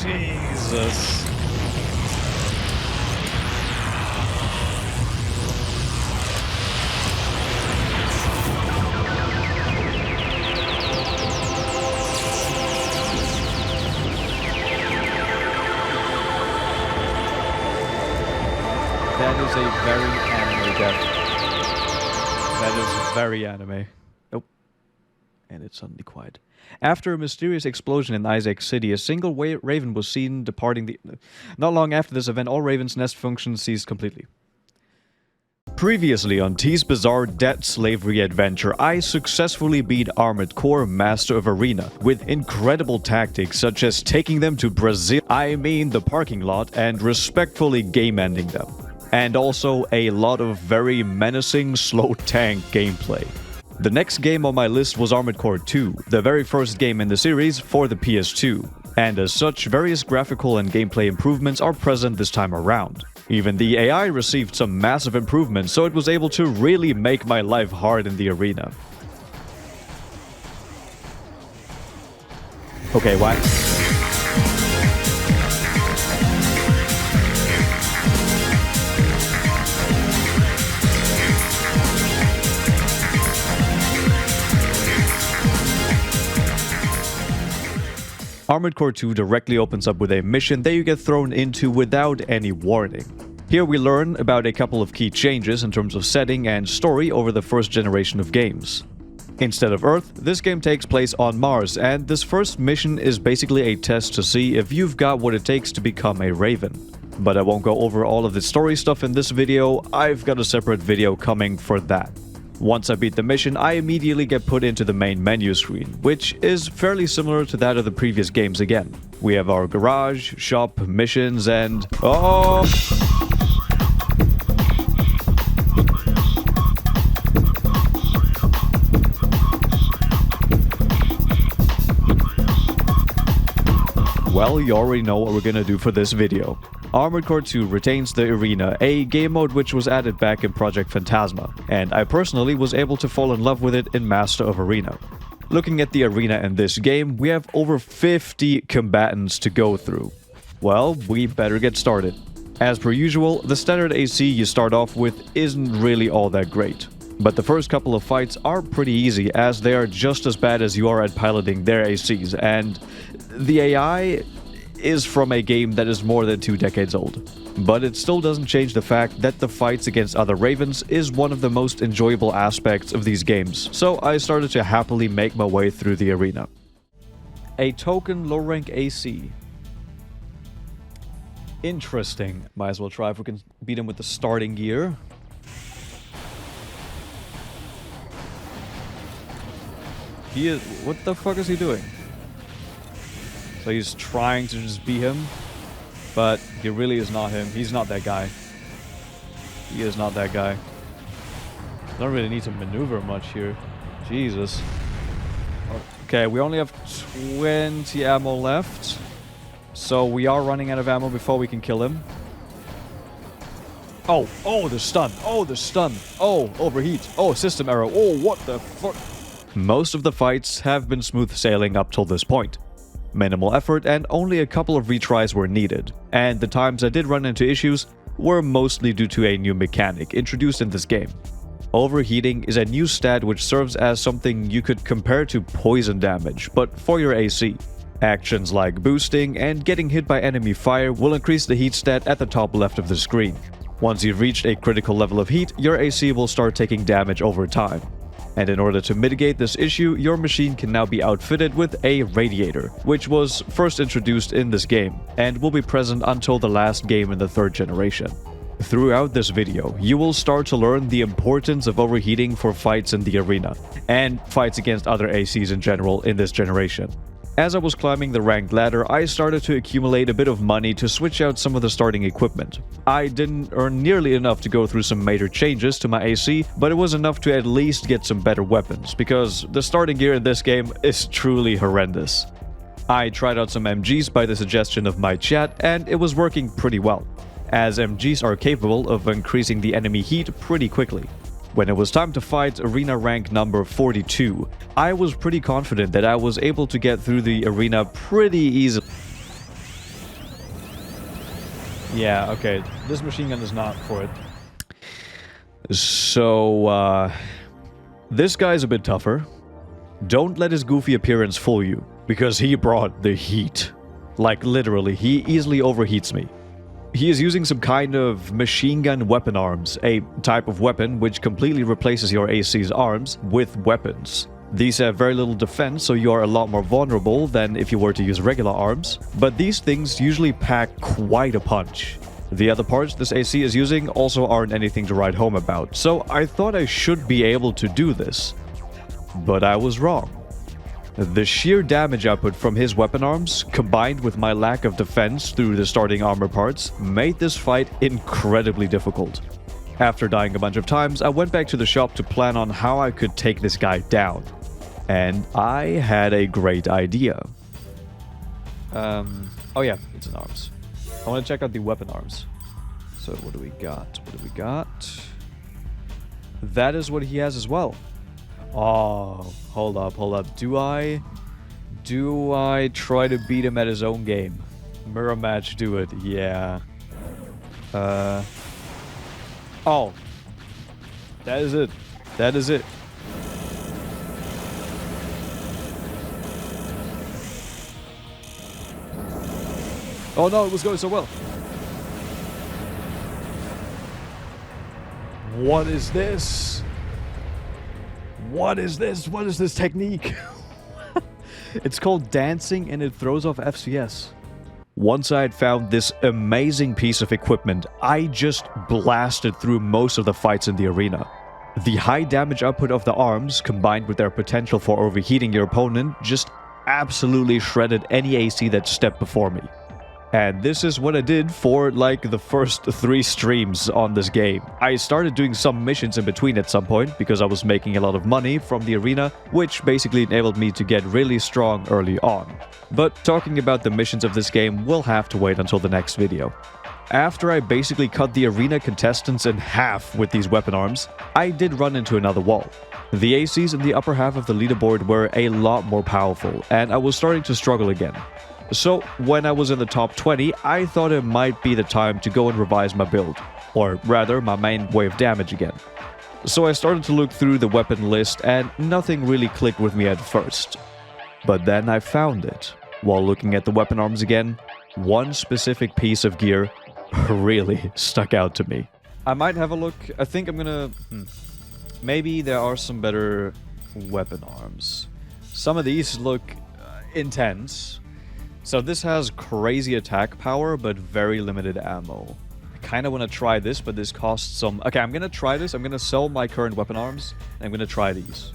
Jesus. That is a very anime death. That is very anime. Nope. And it's suddenly quiet. After a mysterious explosion in Isaac City, a single raven was seen departing the... Not long after this event, all Raven's nest functions ceased completely. Previously on T's bizarre debt slavery adventure, I successfully beat Armored Core Master of Arena with incredible tactics such as taking them to Brazil, I mean the parking lot, and respectfully game-ending them. And also a lot of very menacing slow tank gameplay. The next game on my list was Armored Core 2, the very first game in the series for the PS2. And as such, various graphical and gameplay improvements are present this time around. Even the AI received some massive improvements, so it was able to really make my life hard in the arena. Okay, why? Armored Core 2 directly opens up with a mission that you get thrown into without any warning. Here we learn about a couple of key changes in terms of setting and story over the first generation of games. Instead of Earth, this game takes place on Mars, and this first mission is basically a test to see if you've got what it takes to become a Raven. But I won't go over all of the story stuff in this video, I've got a separate video coming for that. Once I beat the mission, I immediately get put into the main menu screen, which is fairly similar to that of the previous games again. We have our garage, shop, missions, and... oh! Well, you already know what we're gonna do for this video. Armored Core 2 retains the Arena, a game mode which was added back in Project Phantasma, and I personally was able to fall in love with it in Master of Arena. Looking at the arena in this game, we have over 50 combatants to go through. Well, we better get started. As per usual, the standard AC you start off with isn't really all that great. But the first couple of fights are pretty easy, as they are just as bad as you are at piloting their ACs, and the AI is from a game that is more than 2 decades old. But it still doesn't change the fact that the fights against other Ravens is one of the most enjoyable aspects of these games, so I started to happily make my way through the arena. A token low rank AC. Interesting. Might as well try if we can beat him with the starting gear. He is... what the fuck is he doing? So he's trying to just beat him, but he really is not him. He's not that guy. He is not that guy. I don't really need to maneuver much here. Jesus. Okay, we only have 20 ammo left. So we are running out of ammo before we can kill him. Oh, the stun. Oh, the stun. Oh, overheat. Oh, system error. Oh, what the fuck? Most of the fights have been smooth sailing up till this point. Minimal effort and only a couple of retries were needed, and the times I did run into issues were mostly due to a new mechanic introduced in this game. Overheating is a new stat which serves as something you could compare to poison damage, but for your AC. Actions like boosting and getting hit by enemy fire will increase the heat stat at the top left of the screen. Once you've reached a critical level of heat, your AC will start taking damage over time. And in order to mitigate this issue, your machine can now be outfitted with a radiator, which was first introduced in this game, and will be present until the last game in the 3rd generation. Throughout this video, you will start to learn the importance of overheating for fights in the arena, and fights against other ACs in general in this generation. As I was climbing the ranked ladder, I started to accumulate a bit of money to switch out some of the starting equipment. I didn't earn nearly enough to go through some major changes to my AC, but it was enough to at least get some better weapons, because the starting gear in this game is truly horrendous. I tried out some MGs by the suggestion of my chat, and it was working pretty well, as MGs are capable of increasing the enemy heat pretty quickly. When it was time to fight arena rank number 42, I was pretty confident that I was able to get through the arena pretty easily. Yeah, okay, this machine gun is not for it. So, this guy's a bit tougher. Don't let his goofy appearance fool you, because he brought the heat. Like, literally, he easily overheats me. He is using some kind of machine gun weapon arms, a type of weapon which completely replaces your AC's arms with weapons. These have very little defense, so you are a lot more vulnerable than if you were to use regular arms, but these things usually pack quite a punch. The other parts this AC is using also aren't anything to write home about, so I thought I should be able to do this. But I was wrong. The sheer damage output from his weapon arms, combined with my lack of defense through the starting armor parts, made this fight incredibly difficult. After dying a bunch of times, I went back to the shop to plan on how I could take this guy down. And I had a great idea. Oh yeah, it's an arms. I want to check out the weapon arms. So what do we got? What do we got? That is what he has as well. Oh, hold up. Do I try to beat him at his own game? Mirror match, do it. Yeah. Oh. That is it. That is it. Oh no, it was going so well. What is this? What is this? What is this technique? It's called dancing and it throws off FCS. Once I had found this amazing piece of equipment, I just blasted through most of the fights in the arena. The high damage output of the arms, combined with their potential for overheating your opponent, just absolutely shredded any AC that stepped before me. And this is what I did for like the first 3 streams on this game. I started doing some missions in between at some point because I was making a lot of money from the arena, which basically enabled me to get really strong early on. But talking about the missions of this game will have to wait until the next video. After I basically cut the arena contestants in half with these weapon arms, I did run into another wall. The ACs in the upper half of the leaderboard were a lot more powerful, and I was starting to struggle again. So, when I was in the top 20, I thought it might be the time to go and revise my build, or rather, my main way of damage again. So I started to look through the weapon list and nothing really clicked with me at first. But then I found it. While looking at the weapon arms again, one specific piece of gear really stuck out to me. I might have a look. I think I'm gonna... Maybe there are some better weapon arms. Some of these look intense. So this has crazy attack power, but very limited ammo. I kind of want to try this, but this costs some... Okay, I'm going to try this. I'm going to sell my current weapon arms, and I'm going to try these.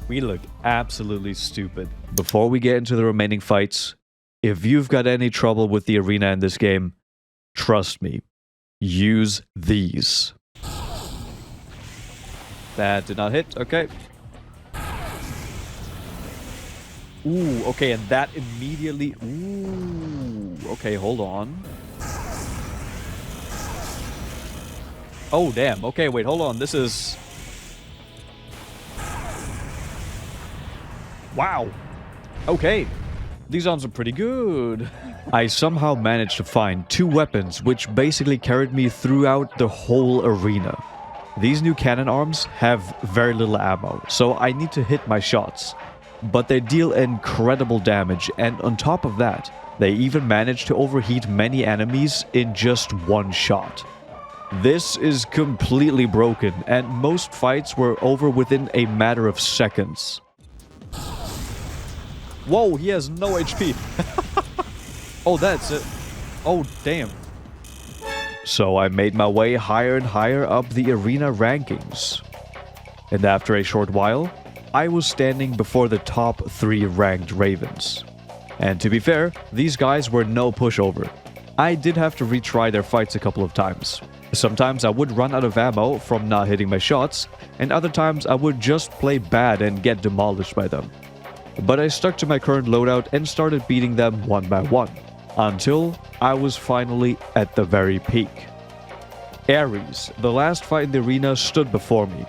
We look absolutely stupid. Before we get into the remaining fights, if you've got any trouble with the arena in this game, trust me, use these. That did not hit. Okay. Ooh, okay, and that immediately... Ooh, okay, hold on. Oh, damn. Okay, wait, hold on. This is... Wow. Okay. These arms are pretty good. I somehow managed to find 2 weapons which basically carried me throughout the whole arena. These new cannon arms have very little ammo, so I need to hit my shots. But they deal incredible damage, and on top of that, they even manage to overheat many enemies in just one shot. This is completely broken, and most fights were over within a matter of seconds. Whoa, he has no HP. Oh, that's it. Oh, damn. So I made my way higher and higher up the arena rankings. And after a short while, I was standing before the top 3 ranked Ravens. And to be fair, these guys were no pushover. I did have to retry their fights a couple of times. Sometimes I would run out of ammo from not hitting my shots, and other times I would just play bad and get demolished by them. But I stuck to my current loadout and started beating them one by one, until I was finally at the very peak. Ares, the last fight in the arena, stood before me.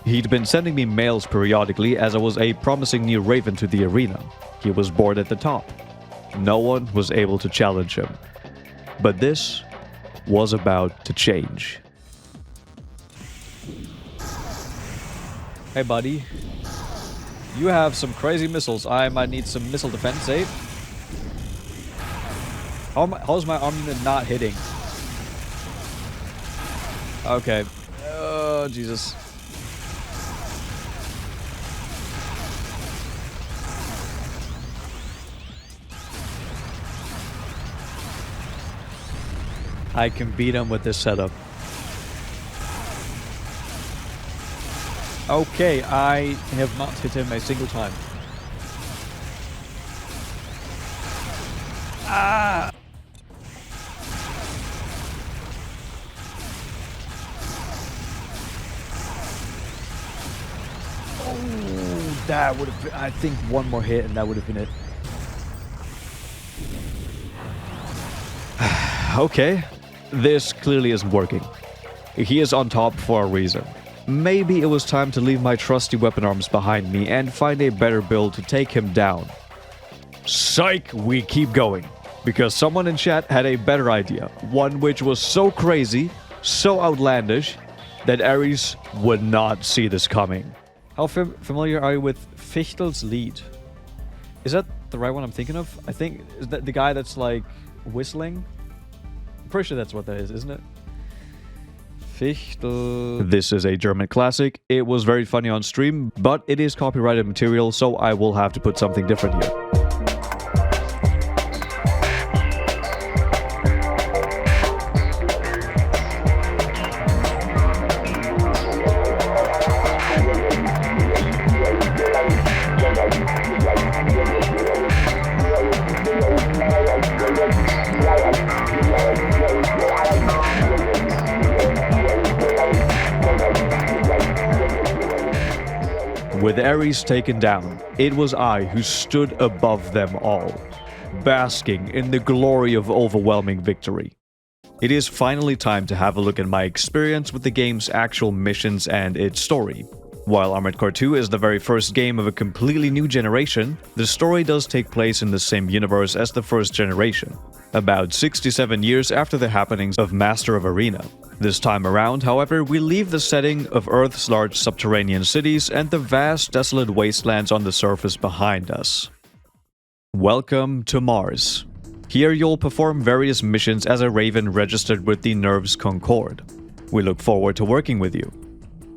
He'd been sending me mails periodically as I was a promising new Raven to the arena. He was bored at the top. No one was able to challenge him. But this was about to change. Hey buddy, you have some crazy missiles. I might need some missile defense, eh? How's my arm unit not hitting? Okay. Oh, Jesus. I can beat him with this setup. Okay, I have not hit him a single time. Ah! Oh, that would have been, I think one more hit and that would have been it. Okay. This clearly isn't working. He is on top for a reason. Maybe it was time to leave my trusty weapon arms behind me and find a better build to take him down. Psych, we keep going. Because someone in chat had a better idea. One which was so crazy, so outlandish, that Ares would not see this coming. How familiar are you with Fichtel's Lied? Is that the right one I'm thinking of? I think, is that the guy that's like whistling? I'm pretty sure that's what that is, isn't it? Fichtel. This is a German classic. It was very funny on stream, but it is copyrighted material, so I will have to put something different here. With Ares taken down, it was I who stood above them all, basking in the glory of overwhelming victory. It is finally time to have a look at my experience with the game's actual missions and its story. While Armored Core 2 is the very first game of a completely new generation, the story does take place in the same universe as the first generation, about 67 years after the happenings of Master of Arena. This time around, however, we leave the setting of Earth's large subterranean cities and the vast desolate wastelands on the surface behind us. Welcome to Mars. Here you'll perform various missions as a Raven registered with the Nerves Concord. We look forward to working with you.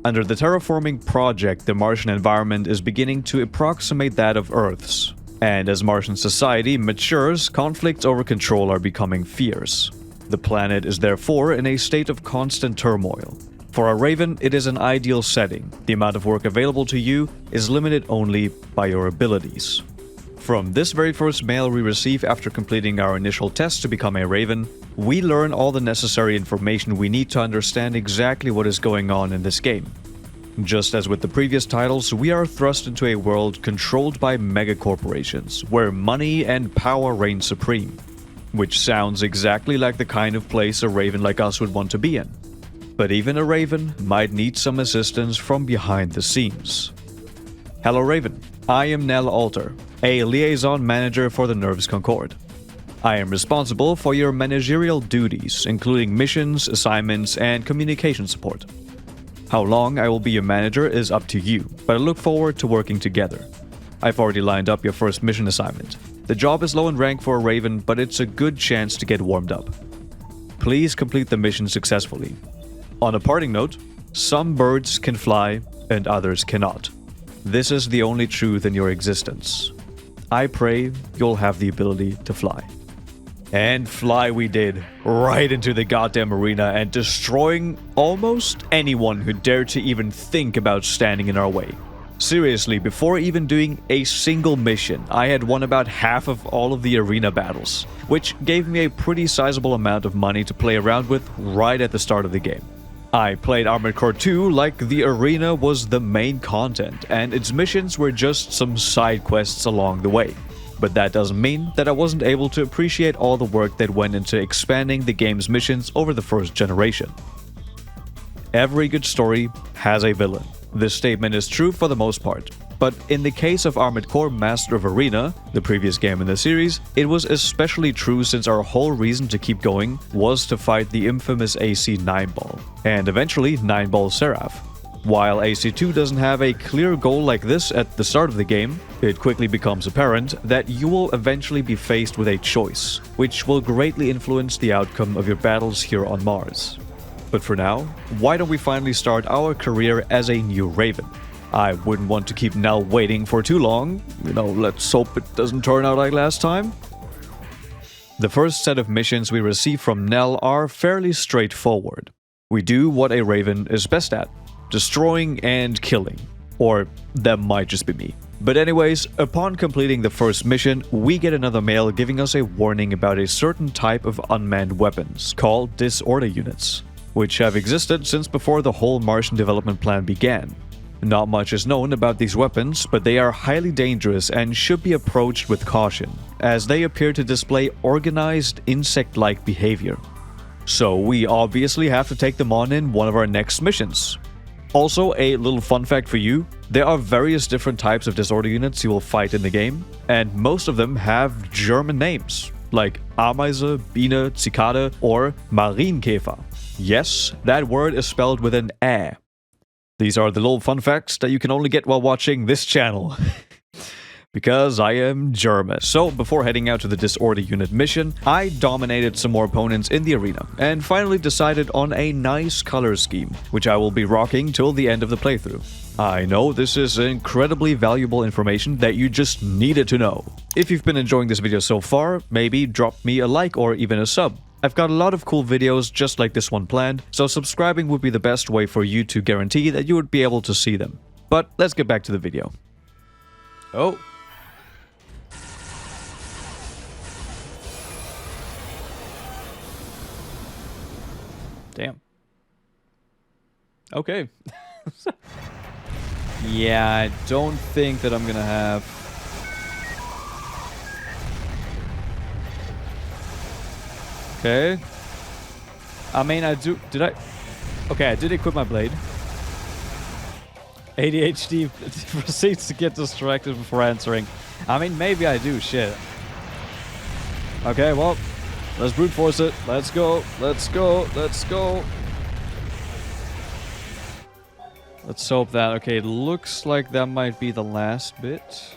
Under the terraforming project, the Martian environment is beginning to approximate that of Earth's. And as Martian society matures, conflicts over control are becoming fierce. The planet is therefore in a state of constant turmoil. For a Raven, it is an ideal setting. The amount of work available to you is limited only by your abilities. From this very first mail we receive after completing our initial test to become a Raven, we learn all the necessary information we need to understand exactly what is going on in this game. Just as with the previous titles, we are thrust into a world controlled by megacorporations, where money and power reign supreme. Which sounds exactly like the kind of place a Raven like us would want to be in. But even a Raven might need some assistance from behind the scenes. Hello Raven, I am Nell Alter, a liaison manager for the Nerves Concord. I am responsible for your managerial duties, including missions, assignments, and communication support. How long I will be your manager is up to you, but I look forward to working together. I've already lined up your first mission assignment. The job is low in rank for a Raven, but it's a good chance to get warmed up. Please complete the mission successfully. On a parting note, some birds can fly and others cannot. This is the only truth in your existence. I pray you'll have the ability to fly. And fly we did, right into the goddamn arena and destroying almost anyone who dared to even think about standing in our way. Seriously, before even doing a single mission, I had won about half of all of the arena battles, which gave me a pretty sizable amount of money to play around with right at the start of the game. I played Armored Core 2 like the arena was the main content, and its missions were just some side quests along the way. But that doesn't mean that I wasn't able to appreciate all the work that went into expanding the game's missions over the first generation. Every good story has a villain. This statement is true for the most part, but in the case of Armored Core Master of Arena, the previous game in the series, it was especially true since our whole reason to keep going was to fight the infamous AC Nineball, and eventually Nineball Seraph. While AC2 doesn't have a clear goal like this at the start of the game, it quickly becomes apparent that you will eventually be faced with a choice, which will greatly influence the outcome of your battles here on Mars. But for now, why don't we finally start our career as a new Raven? I wouldn't want to keep Nell waiting for too long. Let's hope it doesn't turn out like last time. The first set of missions we receive from Nell are fairly straightforward. We do what a Raven is best at: destroying and killing. Or that might just be me. But anyways, upon completing the first mission, we get another mail giving us a warning about a certain type of unmanned weapons called disorder units, which have existed since before the whole Martian development plan began. Not much is known about these weapons, but they are highly dangerous and should be approached with caution, as they appear to display organized insect-like behavior. So we obviously have to take them on in one of our next missions. Also, a little fun fact for you, there are various different types of disorder units you will fight in the game, and most of them have German names, like Ameise, Biene, Cicade, or Marienkäfer. Yes, that word is spelled with an ä. These are the little fun facts that you can only get while watching this channel. Because I am German. So, before heading out to the Disorder Unit mission, I dominated some more opponents in the arena, and finally decided on a nice color scheme, which I will be rocking till the end of the playthrough. I know this is incredibly valuable information that you just needed to know. If you've been enjoying this video so far, maybe drop me a like or even a sub. I've got a lot of cool videos just like this one planned, so subscribing would be the best way for you to guarantee that you would be able to see them. But let's get back to the video. Oh. Damn. Okay. Yeah, I don't think that I'm gonna have... Okay. I mean, I do... Did I... Okay, I did equip my blade. ADHD proceeds to get distracted before answering. I mean, maybe I do. Shit. Okay, well... Let's brute force it. Let's go. Let's go. Let's go. Let's hope that... Okay, it looks like that might be the last bit.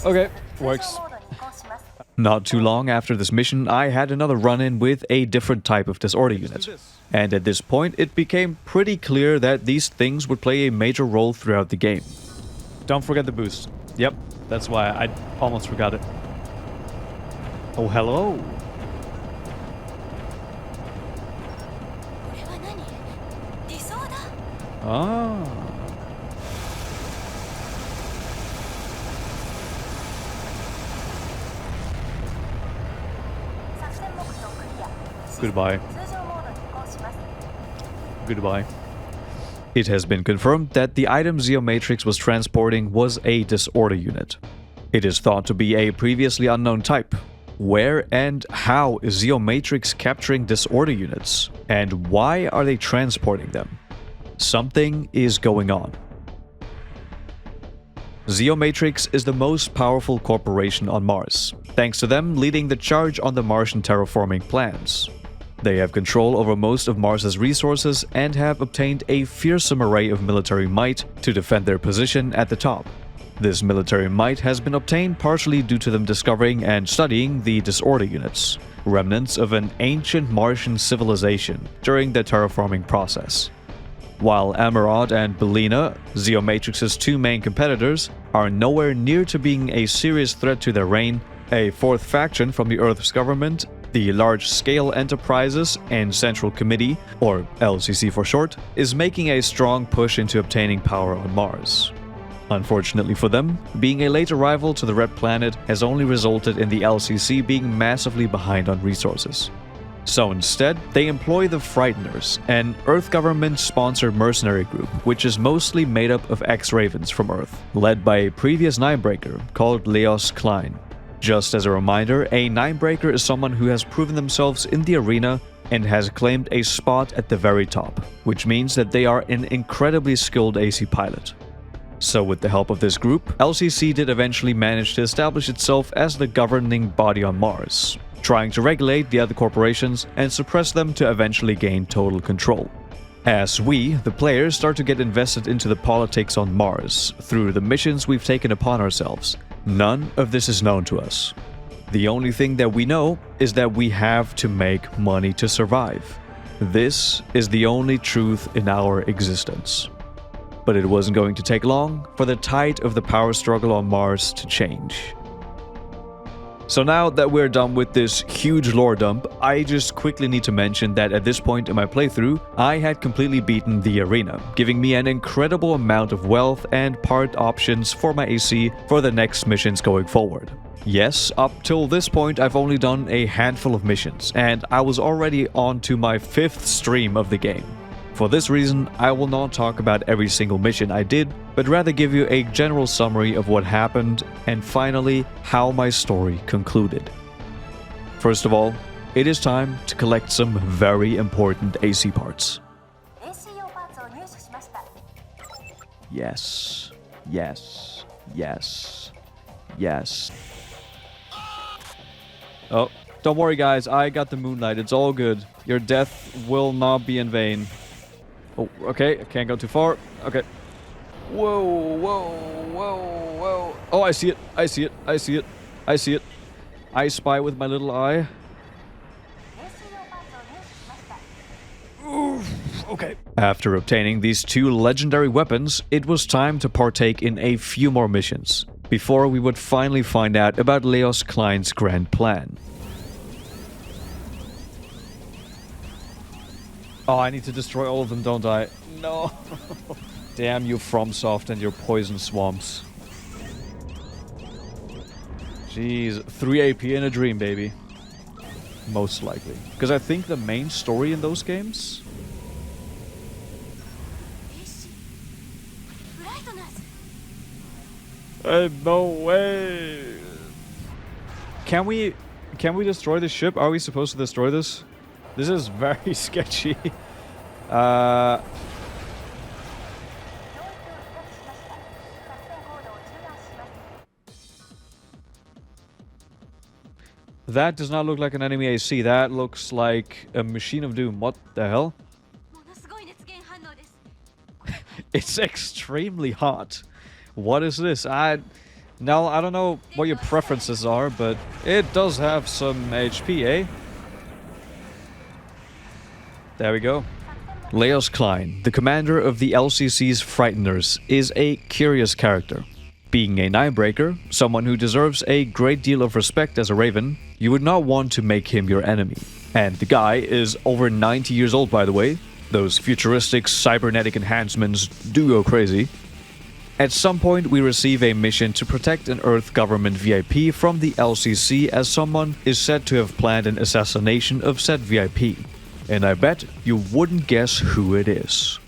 Okay, works. Not too long after this mission, I had another run-in with a different type of disorder unit. And at this point, it became pretty clear that these things would play a major role throughout the game. Don't forget the boost. Yep, that's why I almost forgot it. Oh, hello. Ah. Goodbye. Goodbye. It has been confirmed that the item Geomatrix was transporting was a disorder unit. It is thought to be a previously unknown type. Where and how is Geomatrix capturing disorder units? And why are they transporting them? Something is going on. Zeomatrix is the most powerful corporation on Mars, thanks to them leading the charge on the Martian terraforming plans. They have control over most of Mars's resources and have obtained a fearsome array of military might to defend their position at the top. This military might has been obtained partially due to them discovering and studying the disorder units, remnants of an ancient Martian civilization, during the terraforming process. While Amarod and Belina, Zeomatrix's two main competitors, are nowhere near to being a serious threat to their reign, a fourth faction from the Earth's government, the Large Scale Enterprises and Central Committee, or LCC for short, is making a strong push into obtaining power on Mars. Unfortunately for them, being a late arrival to the Red Planet has only resulted in the LCC being massively behind on resources. So instead, they employ the Frighteners, an Earth government-sponsored mercenary group which is mostly made up of ex-Ravens from Earth, led by a previous Ninebreaker called Leos Klein. Just as a reminder, a Ninebreaker is someone who has proven themselves in the arena and has claimed a spot at the very top, which means that they are an incredibly skilled AC pilot. So with the help of this group, LCC did eventually manage to establish itself as the governing body on Mars, trying to regulate the other corporations and suppress them to eventually gain total control. As we, the players, start to get invested into the politics on Mars through the missions we've taken upon ourselves, none of this is known to us. The only thing that we know is that we have to make money to survive. This is the only truth in our existence. But it wasn't going to take long for the tide of the power struggle on Mars to change. So now that we're done with this huge lore dump, I just quickly need to mention that at this point in my playthrough, I had completely beaten the arena, giving me an incredible amount of wealth and part options for my AC for the next missions going forward. Yes, up till this point I've only done a handful of missions, and I was already on to my 5th stream of the game. For this reason, I will not talk about every single mission I did, but rather give you a general summary of what happened and finally, how my story concluded. First of all, it is time to collect some very important AC parts. Yes, yes, yes, yes. Oh, don't worry guys, I got the moonlight, it's all good. Your death will not be in vain. Oh, okay, I can't go too far. Okay. Whoa, whoa, whoa, whoa. Oh, I see it, I see it, I see it, I see it. I spy with my little eye. Oof, okay. After obtaining these two legendary weapons, it was time to partake in a few more missions, before we would finally find out about Leos Klein's grand plan. Oh, I need to destroy all of them, don't I? No. Damn you, Fromsoft and your poison swamps. Jeez, 3 AP in a dream, baby. Most likely. Because I think the main story in those games... no way! Can we destroy the ship? Are we supposed to destroy this? This is very sketchy. That does not look like an enemy AC. That looks like a machine of doom. What the hell? It's extremely hot. What is this? Now, I don't know what your preferences are, but it does have some HP, eh? There we go. Leos Klein, the commander of the LCC's Frighteners, is a curious character. Being a Ninebreaker, someone who deserves a great deal of respect as a Raven, you would not want to make him your enemy. And the guy is over 90 years old, by the way. Those futuristic cybernetic enhancements do go crazy. At some point, we receive a mission to protect an Earth government VIP from the LCC, as someone is said to have planned an assassination of said VIP. And I bet you wouldn't guess who it is.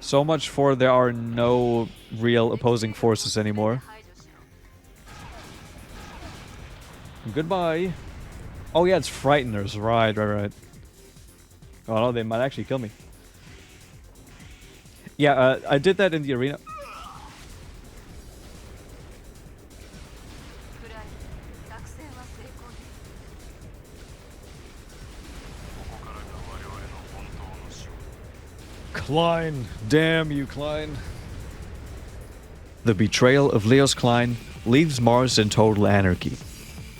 So much for there are no real opposing forces anymore. Goodbye. Oh yeah, it's Frighteners. Right. Oh no, they might actually kill me. Yeah, I did that in the arena. Klein! Damn you, Klein. The betrayal of Leos Klein leaves Mars in total anarchy.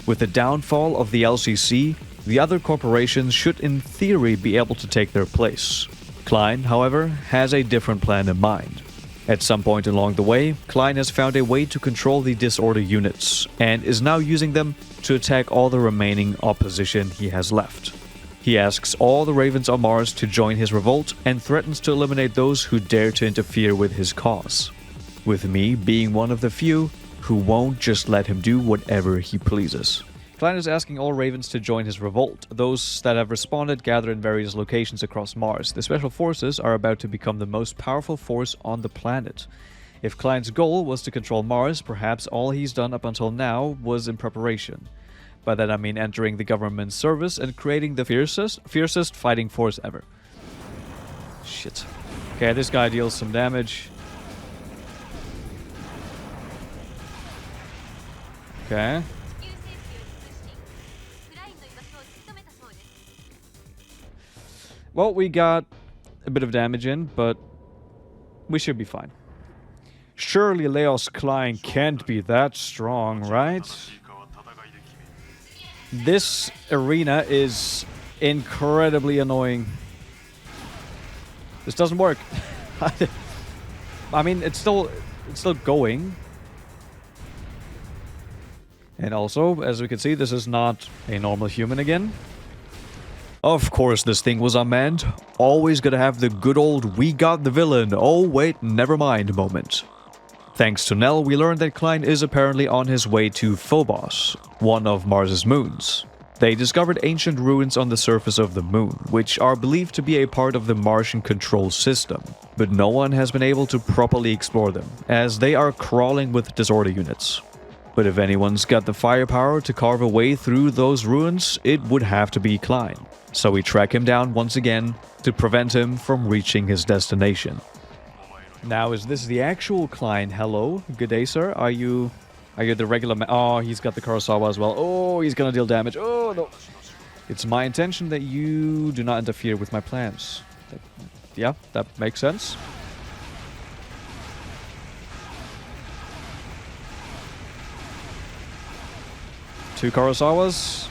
With the downfall of the LCC, the other corporations should in theory be able to take their place. Klein, however, has a different plan in mind. At some point along the way, Klein has found a way to control the disorder units, and is now using them to attack all the remaining opposition he has left. He asks all the Ravens on Mars to join his revolt and threatens to eliminate those who dare to interfere with his cause. With me being one of the few who won't just let him do whatever he pleases. Klein is asking all Ravens to join his revolt. Those that have responded gather in various locations across Mars. The Special Forces are about to become the most powerful force on the planet. If Klein's goal was to control Mars, perhaps all he's done up until now was in preparation. By that I mean entering the government service and creating the fiercest fighting force ever. Shit. Okay, this guy deals some damage. Okay. Well, we got a bit of damage in, but we should be fine. Surely Leos Klein can't be that strong, right? This arena is incredibly annoying. This doesn't work. I mean, it's still going. And also, as we can see, this is not a normal human again. Of course this thing was unmanned. Always gotta have the good old "we got the villain, oh wait, never mind" moment. Thanks to Nell, we learned that Klein is apparently on his way to Phobos, one of Mars's moons. They discovered ancient ruins on the surface of the moon, which are believed to be a part of the Martian control system. But no one has been able to properly explore them, as they are crawling with disorder units. But if anyone's got the firepower to carve a way through those ruins, it would have to be Klein. So we track him down once again to prevent him from reaching his destination. Now, is this the actual Klein? Hello? Good day, sir. Are you the regular Oh, he's got the Kurosawa as well. Oh, he's gonna deal damage. Oh, no. It's my intention that you do not interfere with my plans. Yeah, that makes sense. Two Kurosawas.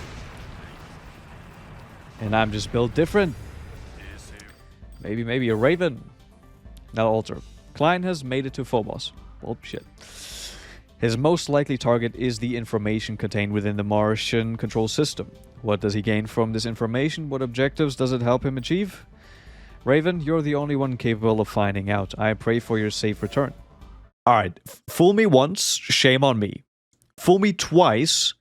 And I'm just built different. Maybe a Raven. That'll alter. Klein has made it to Phobos. Well, shit. His most likely target is the information contained within the Martian control system. What does he gain from this information? What objectives does it help him achieve? Raven, you're the only one capable of finding out. I pray for your safe return. Alright, fool me once, shame on me. Fool me twice,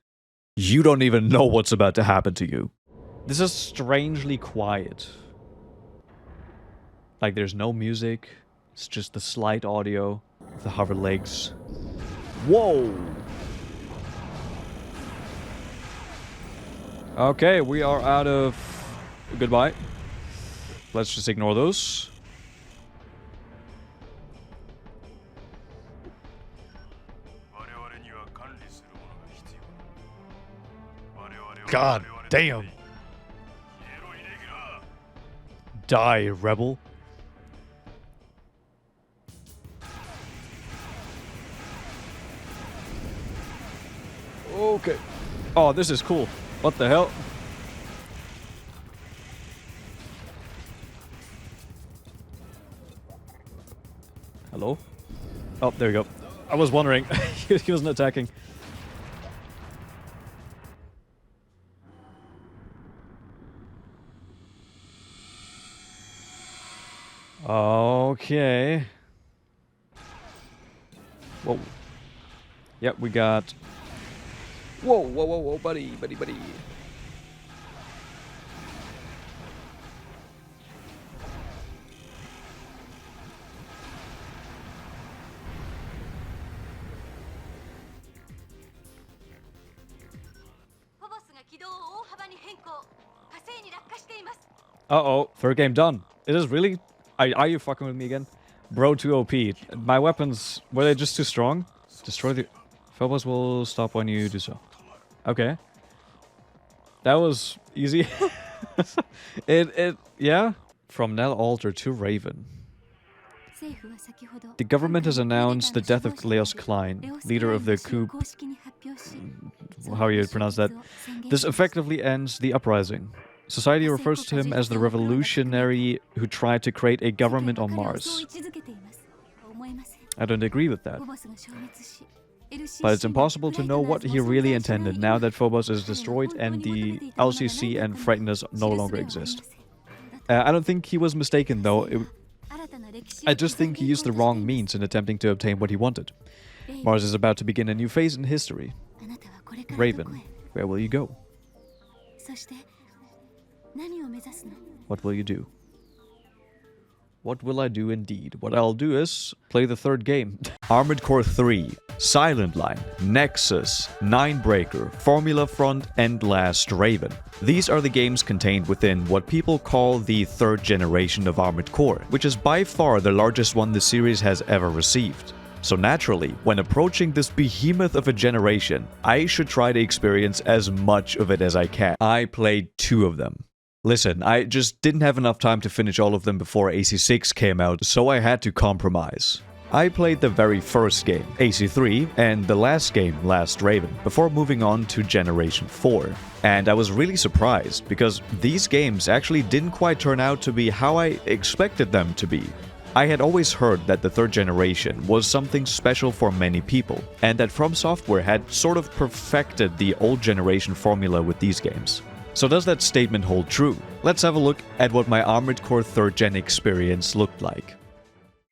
you don't even know what's about to happen to you. This is strangely quiet. Like, there's no music. It's just the slight audio of the hover legs. Whoa! Okay, we are out of... Goodbye. Let's just ignore those. God damn! Die, rebel. Okay. Oh, this is cool. What the hell? Hello? Oh, there you go. I was wondering. He wasn't attacking. Okay. Whoa. Yep, we got... Whoa, buddy. Uh-oh, third game done. It is really... Are you fucking with me again? Bro, too OP. My weapons, were they just too strong? Destroy the... Phobos will stop when you do so. Okay. That was easy. Yeah. From Nell Alter to Raven. The government has announced the death of Leos Klein, leader of the coup... How you pronounce that? This effectively ends the uprising. Society refers to him as the revolutionary who tried to create a government on Mars. I don't agree with that. But it's impossible to know what he really intended now that Phobos is destroyed and the LCC and Frighteners no longer exist. I don't think he was mistaken though. I just think he used the wrong means in attempting to obtain what he wanted. Mars is about to begin a new phase in history. Raven, where will you go? What will you do? What will I do indeed? What I'll do is play the third game. Armored Core 3, Silent Line, Nexus, Ninebreaker, Formula Front, and last Raven. These are the games contained within what people call the third generation of Armored Core, which is by far the largest one the series has ever received. So naturally, when approaching this behemoth of a generation, I should try to experience as much of it as I can. I played 2 of them. Listen, I just didn't have enough time to finish all of them before AC6 came out, so I had to compromise. I played the very first game, AC3, and the last game, Last Raven, before moving on to Generation 4. And I was really surprised, because these games actually didn't quite turn out to be how I expected them to be. I had always heard that the third generation was something special for many people, and that Fromsoftware had sort of perfected the old generation formula with these games. So does that statement hold true? Let's have a look at what my Armored Core 3rd Gen experience looked like.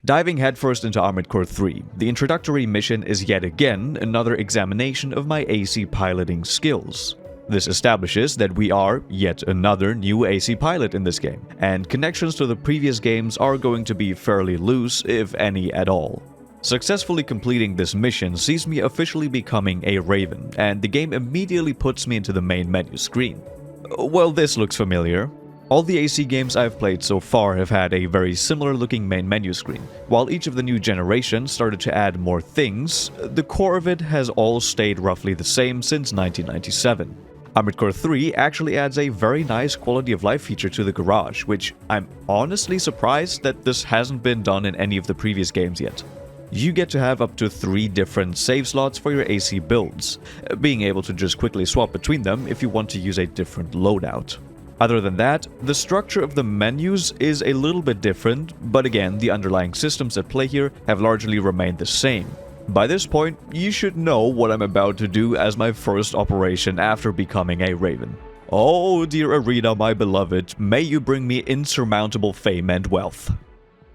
Diving headfirst into Armored Core 3, the introductory mission is yet again another examination of my AC piloting skills. This establishes that we are yet another new AC pilot in this game, and connections to the previous games are going to be fairly loose, if any at all. Successfully completing this mission sees me officially becoming a Raven, and the game immediately puts me into the main menu screen. Well, this looks familiar. All the AC games I've played so far have had a very similar looking main menu screen. While each of the new generations started to add more things, the core of it has all stayed roughly the same since 1997. Armored Core 3 actually adds a very nice quality of life feature to the garage, which I'm honestly surprised that this hasn't been done in any of the previous games yet. You get to have up to 3 different save slots for your AC builds, being able to just quickly swap between them if you want to use a different loadout. Other than that, the structure of the menus is a little bit different, but again, the underlying systems at play here have largely remained the same. By this point, you should know what I'm about to do as my first operation after becoming a Raven. Oh dear Arena, my beloved, may you bring me insurmountable fame and wealth.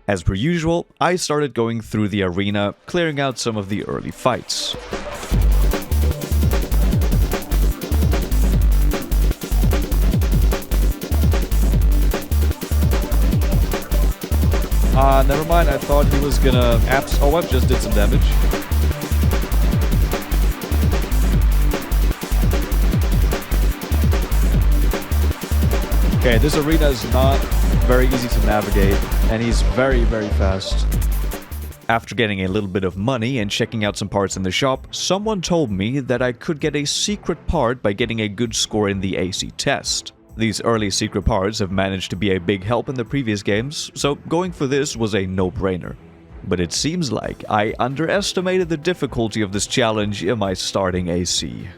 As per usual, I started going through the arena, clearing out some of the early fights. Never mind, I thought he was gonna... Oh, Web just did some damage. Okay, this arena is not very easy to navigate, and he's very, very fast. After getting a little bit of money and checking out some parts in the shop, someone told me that I could get a secret part by getting a good score in the AC test. These early secret parts have managed to be a big help in the previous games, so going for this was a no-brainer. But it seems like I underestimated the difficulty of this challenge in my starting AC.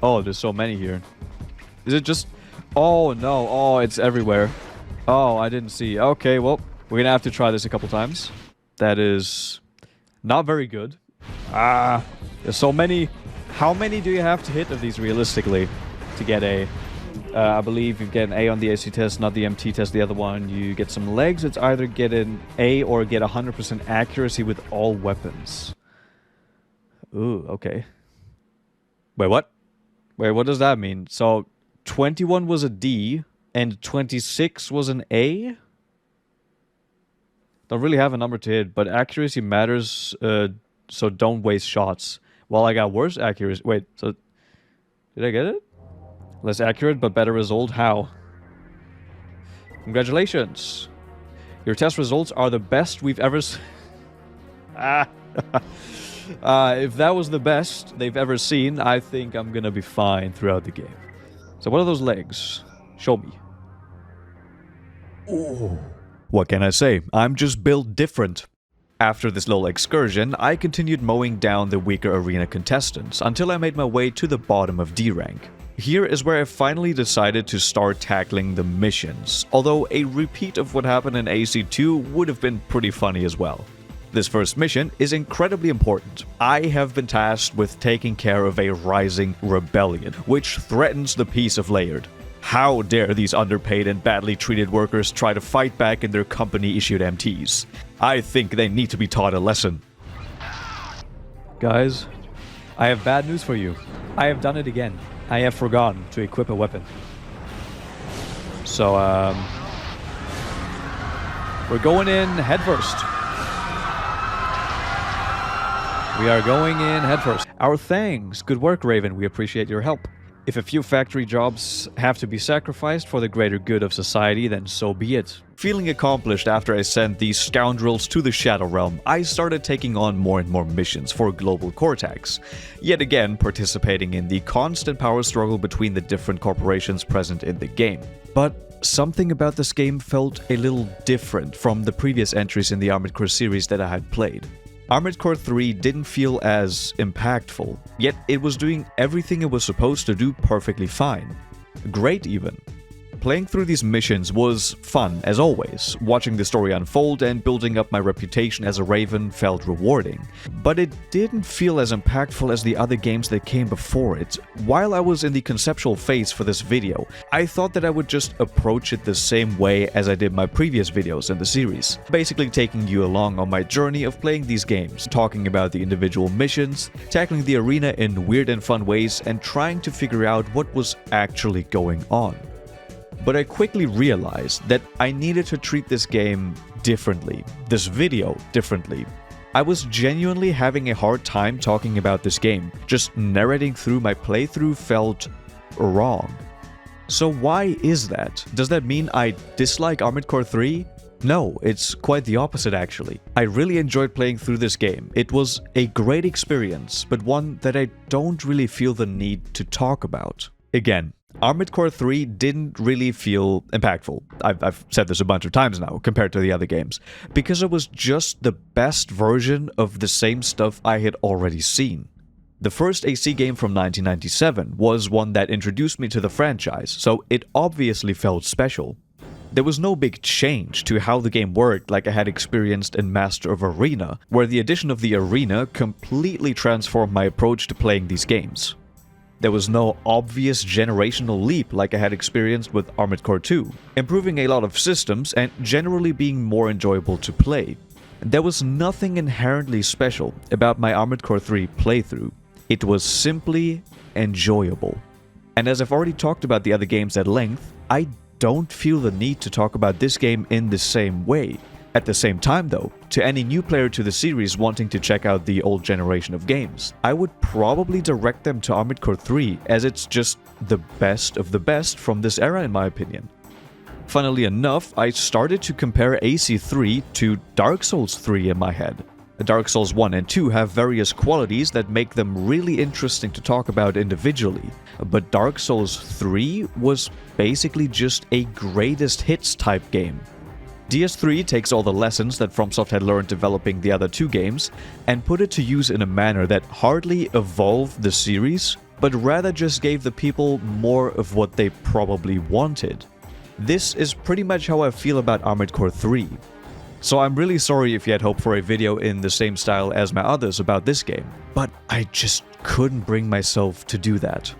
Oh, there's so many here. Is it just... Oh no, oh, it's everywhere. Oh, I didn't see. Okay, well, we're gonna have to try this a couple times. That is not very good. There's so many. How many do you have to hit of these realistically to get a... I believe you get an A on the AC test, not the MT test. The other one, you get some legs. It's either get an A or get 100% accuracy with all weapons. Ooh, okay. Wait, what? Wait, what does that mean? So... 21 was a D, and 26 was an A? Don't really have a number to hit, but accuracy matters, so don't waste shots. Well, I got worse accuracy. Wait, so... Did I get it? Less accurate, but better result? How? Congratulations! Your test results are the best we've ever... If that was the best they've ever seen, I think I'm gonna be fine throughout the game. So what are those legs? Show me. Ooh. What can I say? I'm just built different. After this little excursion, I continued mowing down the weaker arena contestants until I made my way to the bottom of D rank. Here is where I finally decided to start tackling the missions, although a repeat of what happened in AC2 would have been pretty funny as well. This first mission is incredibly important. I have been tasked with taking care of a rising rebellion, which threatens the peace of Laird. How dare these underpaid and badly treated workers try to fight back in their company-issued MTs? I think they need to be taught a lesson. Guys, I have bad news for you. I have done it again. I have forgotten to equip a weapon. So, we're going in headfirst. We are going in headfirst. Our thanks. Good work, Raven. We appreciate your help. If a few factory jobs have to be sacrificed for the greater good of society, then so be it. Feeling accomplished after I sent these scoundrels to the Shadow Realm, I started taking on more and more missions for Global Cortex, yet again participating in the constant power struggle between the different corporations present in the game. But something about this game felt a little different from the previous entries in the Armored Core series that I had played. Armored Core 3 didn't feel as impactful, yet it was doing everything it was supposed to do perfectly fine. Great even. Playing through these missions was fun, as always. Watching the story unfold and building up my reputation as a Raven felt rewarding. But it didn't feel as impactful as the other games that came before it. While I was in the conceptual phase for this video, I thought that I would just approach it the same way as I did my previous videos in the series. Basically taking you along on my journey of playing these games, talking about the individual missions, tackling the arena in weird and fun ways, and trying to figure out what was actually going on. But I quickly realized that I needed to treat this game differently, this video differently. I was genuinely having a hard time talking about this game. Just narrating through my playthrough felt wrong. So why is that? Does that mean I dislike Armored Core 3? No, it's quite the opposite actually. I really enjoyed playing through this game. It was a great experience, but one that I don't really feel the need to talk about. Again, Armored Core 3 didn't really feel impactful. I've said this a bunch of times now, compared to the other games, because it was just the best version of the same stuff I had already seen. The first AC game from 1997 was one that introduced me to the franchise, so it obviously felt special. There was no big change to how the game worked like I had experienced in Master of Arena, where the addition of the arena completely transformed my approach to playing these games. There was no obvious generational leap like I had experienced with Armored Core 2, improving a lot of systems and generally being more enjoyable to play. There was nothing inherently special about my Armored Core 3 playthrough. It was simply enjoyable. And as I've already talked about the other games at length, I don't feel the need to talk about this game in the same way. At the same time though, to any new player to the series wanting to check out the old generation of games, I would probably direct them to Armored Core 3 as it's just the best of the best from this era in my opinion. Funnily enough, I started to compare AC3 to Dark Souls 3 in my head. Dark Souls 1 and 2 have various qualities that make them really interesting to talk about individually, but Dark Souls 3 was basically just a greatest hits type game. DS3 takes all the lessons that FromSoft had learned developing the other two games and put it to use in a manner that hardly evolved the series, but rather just gave the people more of what they probably wanted. This is pretty much how I feel about Armored Core 3. So I'm really sorry if you had hoped for a video in the same style as my others about this game, but I just couldn't bring myself to do that.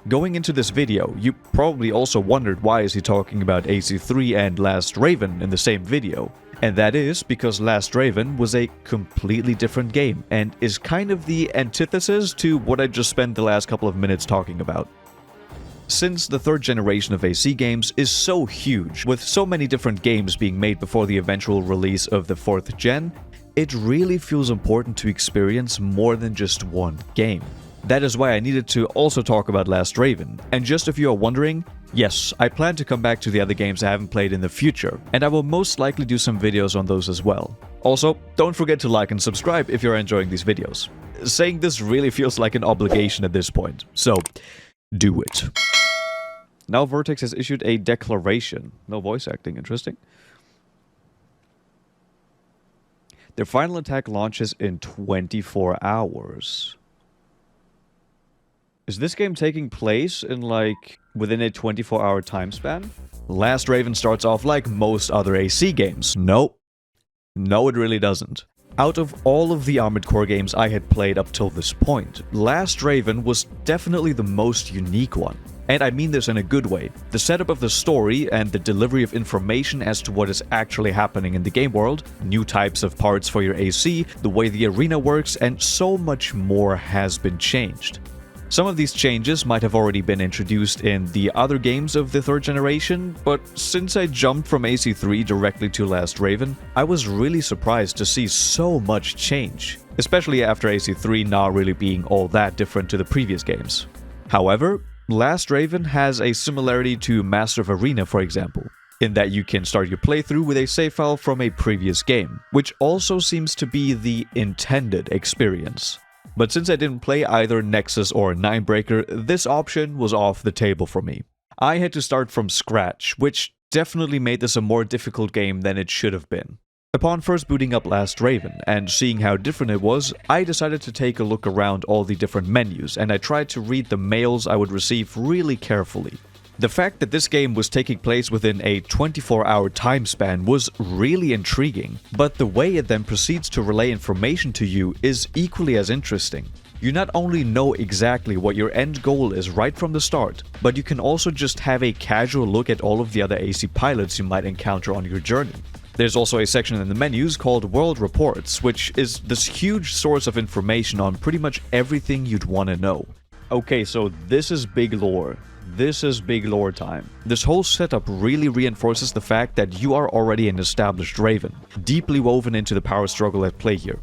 Going into this video, you probably also wondered why is he talking about AC3 and Last Raven in the same video. And that is because Last Raven was a completely different game and is kind of the antithesis to what I just spent the last couple of minutes talking about. Since the third generation of AC games is so huge, with so many different games being made before the eventual release of the 4th gen, it really feels important to experience more than just one game. That is why I needed to also talk about Last Raven, and just if you are wondering, Yes, I plan to come back to the other games I haven't played in the future, and I will most likely do some videos on those as well. Also, don't forget to like and subscribe if you're enjoying these videos. Saying this really feels like an obligation at this point, so do it. Now Vertex has issued a declaration. No voice acting, interesting. Their final attack launches in 24 hours. Is this game taking place in, like, within a 24-hour time span? Last Raven starts off like most other AC games. Nope. No, it really doesn't. Out of all of the Armored Core games I had played up till this point, Last Raven was definitely the most unique one. And I mean this in a good way. The setup of the story and the delivery of information as to what is actually happening in the game world, new types of parts for your AC, the way the arena works, and so much more has been changed. Some of these changes might have already been introduced in the other games of the 3rd generation, but since I jumped from AC3 directly to Last Raven, I was really surprised to see so much change, especially after AC3 not really being all that different to the previous games. However, Last Raven has a similarity to Master of Arena, for example, in that you can start your playthrough with a save file from a previous game, which also seems to be the intended experience. But since I didn't play either Nexus or Ninebreaker, this option was off the table for me. I had to start from scratch, which definitely made this a more difficult game than it should have been. Upon first booting up Last Raven and seeing how different it was, I decided to take a look around all the different menus, and I tried to read the mails I would receive really carefully. The fact that this game was taking place within a 24-hour time span was really intriguing, but the way it then proceeds to relay information to you is equally as interesting. You not only know exactly what your end goal is right from the start, but you can also just have a casual look at all of the other AC pilots you might encounter on your journey. There's also a section in the menus called World Reports, which is this huge source of information on pretty much everything you'd want to know. Okay, so this is big lore. This is big lore time. This whole setup really reinforces the fact that you are already an established Raven, deeply woven into the power struggle at play here.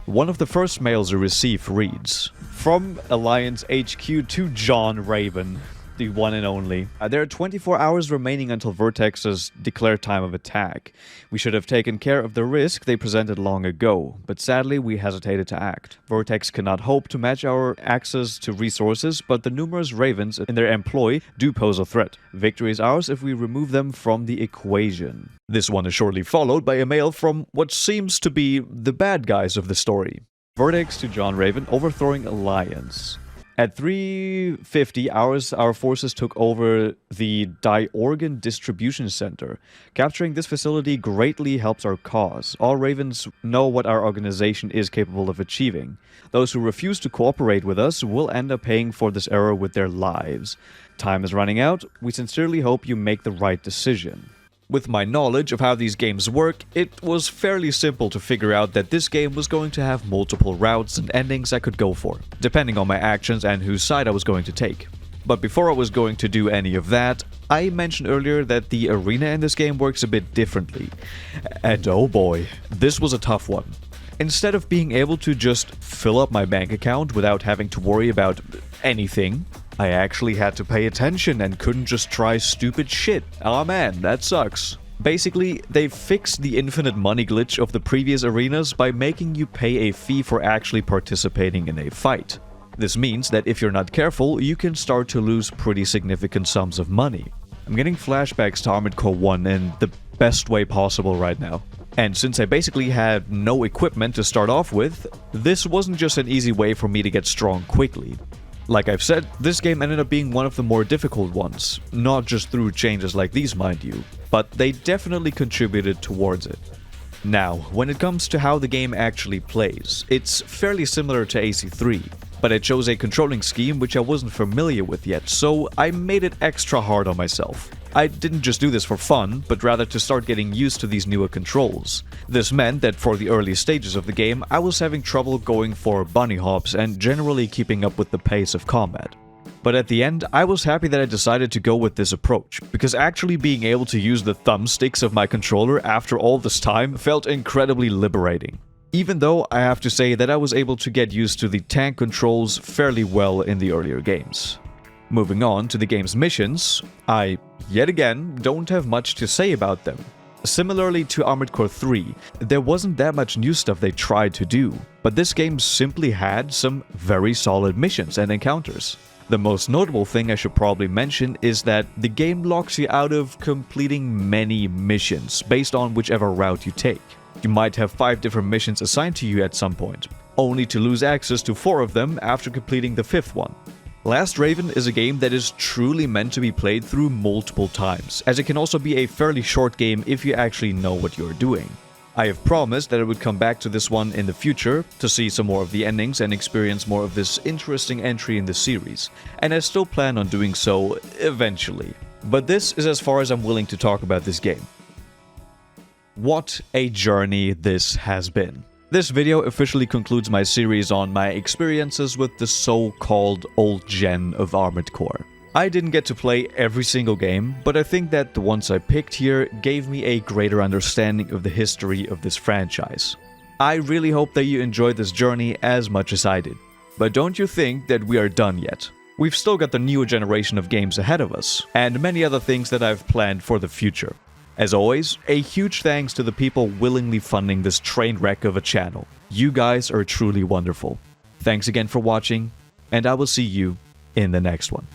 One of the first mails you receive reads, "From Alliance HQ to John Raven, the one and only. There are 24 hours remaining until Vertex's declared time of attack. We should have taken care of the risk they presented long ago, but sadly we hesitated to act. Vertex cannot hope to match our access to resources, but the numerous Ravens in their employ do pose a threat. Victory is ours if we remove them from the equation." This one is shortly followed by a mail from what seems to be the bad guys of the story. Vertex to John Raven, overthrowing Alliance. At 3:50 hours, our forces took over the Diorgan Distribution Center. Capturing this facility greatly helps our cause. All Ravens know what our organization is capable of achieving. Those who refuse to cooperate with us will end up paying for this error with their lives. Time is running out. We sincerely hope you make the right decision. With my knowledge of how these games work, it was fairly simple to figure out that this game was going to have multiple routes and endings I could go for, depending on my actions and whose side I was going to take. But before I was going to do any of that, I mentioned earlier that the arena in this game works a bit differently. And oh boy, this was a tough one. Instead of being able to just fill up my bank account without having to worry about anything, I actually had to pay attention and couldn't just try stupid shit. Aw man, that sucks. Basically, they fixed the infinite money glitch of the previous arenas by making you pay a fee for actually participating in a fight. This means that if you're not careful, you can start to lose pretty significant sums of money. I'm getting flashbacks to Armored Core 1 in the best way possible right now. And since I basically had no equipment to start off with, this wasn't just an easy way for me to get strong quickly. Like I've said, this game ended up being one of the more difficult ones, not just through changes like these, mind you, but they definitely contributed towards it. Now, when it comes to how the game actually plays, it's fairly similar to AC3, but it chose a controlling scheme which I wasn't familiar with yet, so I made it extra hard on myself. I didn't just do this for fun, but rather to start getting used to these newer controls. This meant that for the early stages of the game, I was having trouble going for bunny hops and generally keeping up with the pace of combat. But at the end, I was happy that I decided to go with this approach, because actually being able to use the thumbsticks of my controller after all this time felt incredibly liberating. Even though I have to say that I was able to get used to the tank controls fairly well in the earlier games. Moving on to the game's missions, I, yet again, don't have much to say about them. Similarly to Armored Core 3, there wasn't that much new stuff they tried to do, but this game simply had some very solid missions and encounters. The most notable thing I should probably mention is that the game locks you out of completing many missions based on whichever route you take. You might have 5 different missions assigned to you at some point, only to lose access to 4 of them after completing the 5th one. Last Raven is a game that is truly meant to be played through multiple times, as it can also be a fairly short game if you actually know what you're doing. I have promised that I would come back to this one in the future to see some more of the endings and experience more of this interesting entry in the series, and I still plan on doing so eventually. But this is as far as I'm willing to talk about this game. What a journey this has been. This video officially concludes my series on my experiences with the so-called old gen of Armored Core. I didn't get to play every single game, but I think that the ones I picked here gave me a greater understanding of the history of this franchise. I really hope that you enjoyed this journey as much as I did. But don't you think that we are done yet? We've still got the newer generation of games ahead of us, and many other things that I've planned for the future. As always, a huge thanks to the people willingly funding this train wreck of a channel. You guys are truly wonderful. Thanks again for watching, and I will see you in the next one.